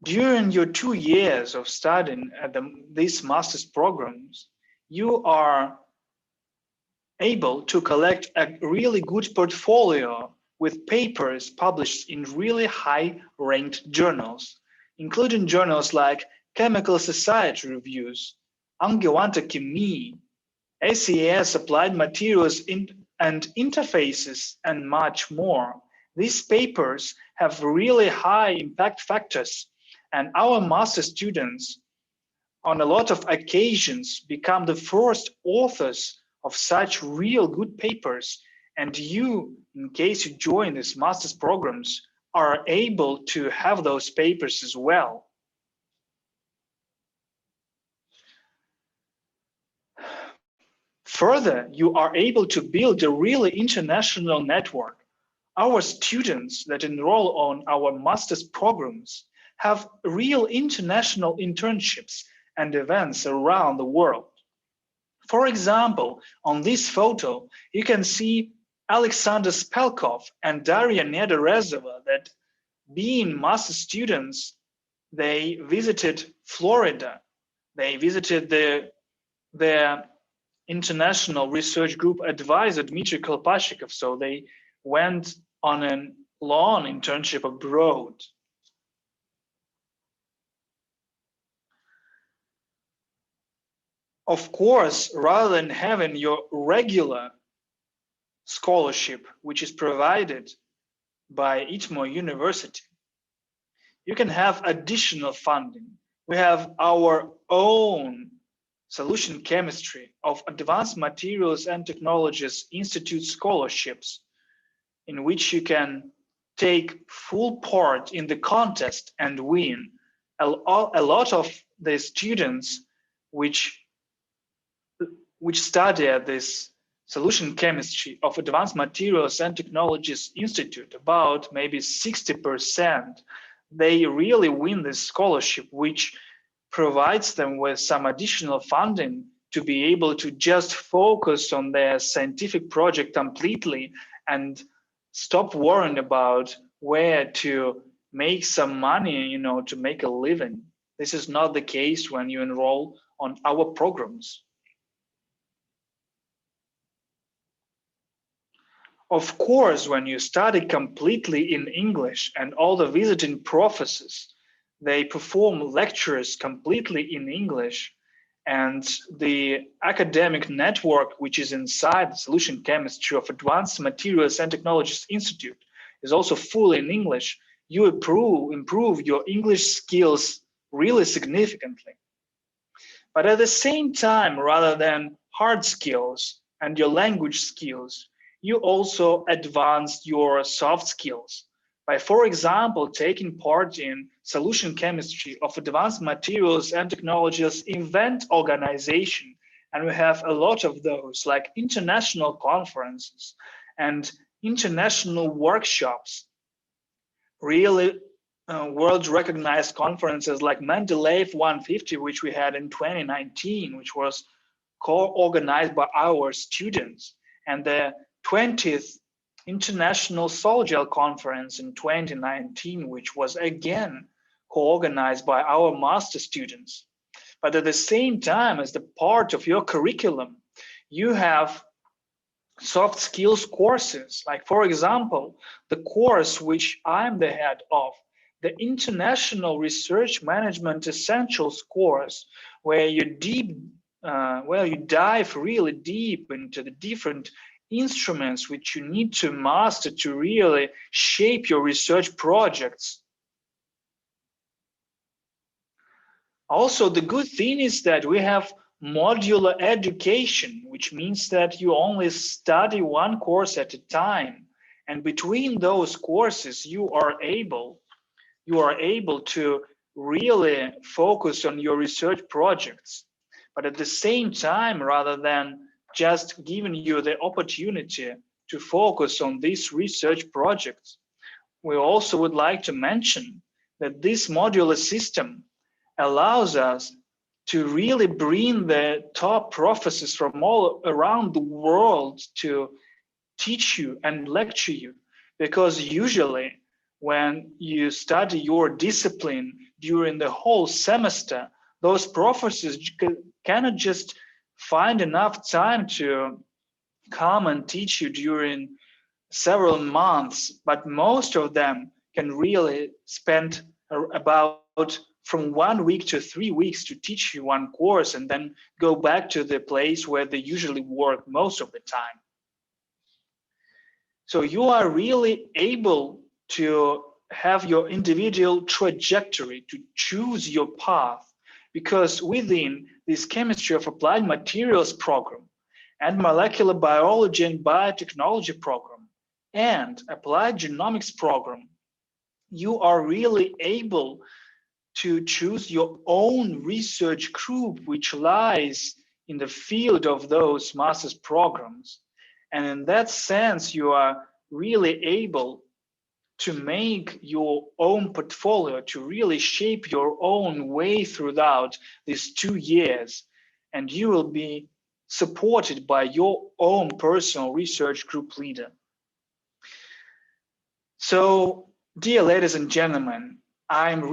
During your 2 years of studying at these master's programs, you are able to collect a really good portfolio with papers published in really high-ranked journals, including journals like Chemical Society Reviews, Angewandte Chemie, SES Applied Materials and Interfaces, and much more. These papers have really high impact factors, and our master students on a lot of occasions become the first authors of such real good papers. And you, in case you join these master's programs, are able to have those papers as well. Further, you are able to build a really international network. Our students that enroll on our master's programs have real international internships and events around the world. For example, on this photo, you can see Aleksandra Spelkov and Daria Nedorezova that, being master students, they visited Florida. They visited their international research group advisor, Dmitry Kolpashikov, so they went on a long internship abroad. Of course, rather than having your regular scholarship, which is provided by ITMO University, you can have additional funding. We have our own Solution Chemistry of Advanced Materials and Technologies Institute scholarships, in which you can take full part in the contest and win. A lot of the students which study at this Solution Chemistry of Advanced Materials and Technologies Institute, about maybe 60%, they really win this scholarship, which provides them with some additional funding to be able to just focus on their scientific project completely and stop worrying about where to make some money, to make a living. This is not the case when you enroll on our programs. Of course, when you study completely in English and all the visiting professors, they perform lectures completely in English, and the academic network which is inside the Solution Chemistry of Advanced Materials and Technologies Institute is also fully in English, you improve your English skills really significantly. But at the same time, rather than hard skills and your language skills, you also advanced your soft skills by, for example, taking part in Solution Chemistry of Advanced Materials and Technologies event organization. And we have a lot of those, like international conferences and international workshops, really world recognized conferences like Mendeleev 150, which we had in 2019, which was co-organized by our students, and the 20th International Sol-Gel Conference in 2019, which was again co-organized by our master students. But at the same time, as the part of your curriculum, you have soft skills courses, like, for example, the course which I'm the head of, the International Research Management Essentials course, where you dive really deep into the different instruments which you need to master to really shape your research projects. Also, the good thing is that we have modular education, which means that you only study one course at a time, And between those courses, you are able to really focus on your research projects. But at the same time, rather than just giving you the opportunity to focus on these research projects, we also would like to mention that this modular system allows us to really bring the top professors from all around the world to teach you and lecture you. Because usually when you study your discipline during the whole semester, those professors cannot just find enough time to come and teach you during several months, but most of them can really spend about from 1 week to 3 weeks to teach you one course and then go back to the place where they usually work most of the time. So you are really able to have your individual trajectory, to choose your path, because within this chemistry of applied materials program and molecular biology and biotechnology program and applied genomics program, you are really able to choose your own research group, which lies in the field of those master's programs. And in that sense, you are really able to make your own portfolio, to really shape your own way throughout these 2 years. And you will be supported by your own personal research group leader. So, dear ladies and gentlemen, I was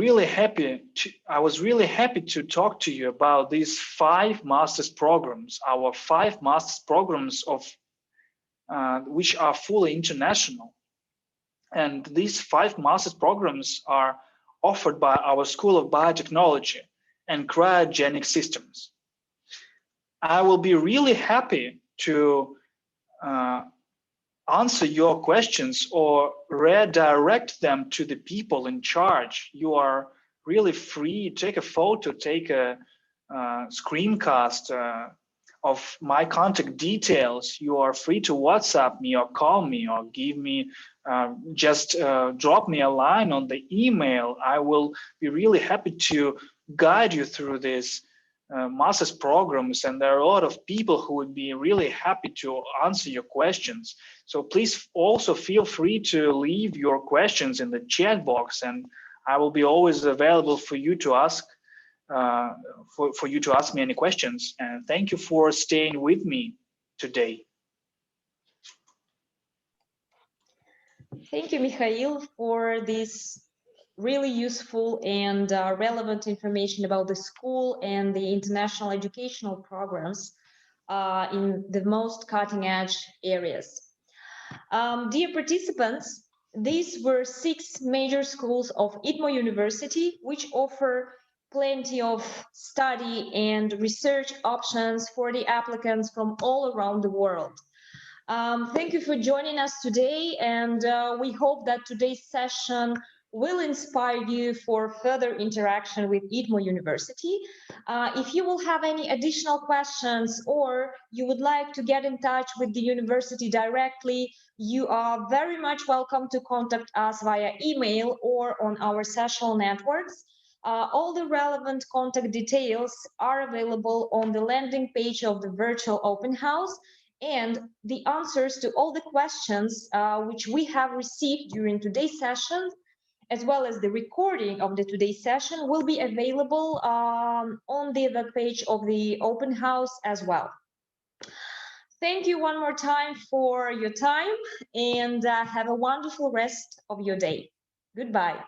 really happy to talk to you about these 5 master's programs, our 5 master's programs of which are fully international. And these 5 master's programs are offered by our School of Biotechnology and Cryogenic Systems. I will be really happy to answer your questions or redirect them to the people in charge. You are really free. Take a photo, take a screencast of my contact details. You are free to WhatsApp me or call me or give me, just drop me a line on the email. I will be really happy to guide you through this master's programs, and there are a lot of people who would be really happy to answer your questions. So please also feel free to leave your questions in the chat box, and I will be always available for you to ask for you to ask me any questions. And thank you for staying with me today. Thank you, Mikhail, for this really useful and relevant information about the school and the international educational programs in the most cutting-edge areas. Dear participants, these were 6 major schools of ITMO University, which offer plenty of study and research options for the applicants from all around the world. Thank you for joining us today, and we hope that today's session will inspire you for further interaction with ITMO University. If you will have any additional questions or you would like to get in touch with the university directly, you are very much welcome to contact us via email or on our social networks. All the relevant contact details are available on the landing page of the virtual open house, and the answers to all the questions which we have received during today's session, as well as the recording of today's session, will be available on the web page of the open house as well. Thank you one more time for your time, and have a wonderful rest of your day. Goodbye.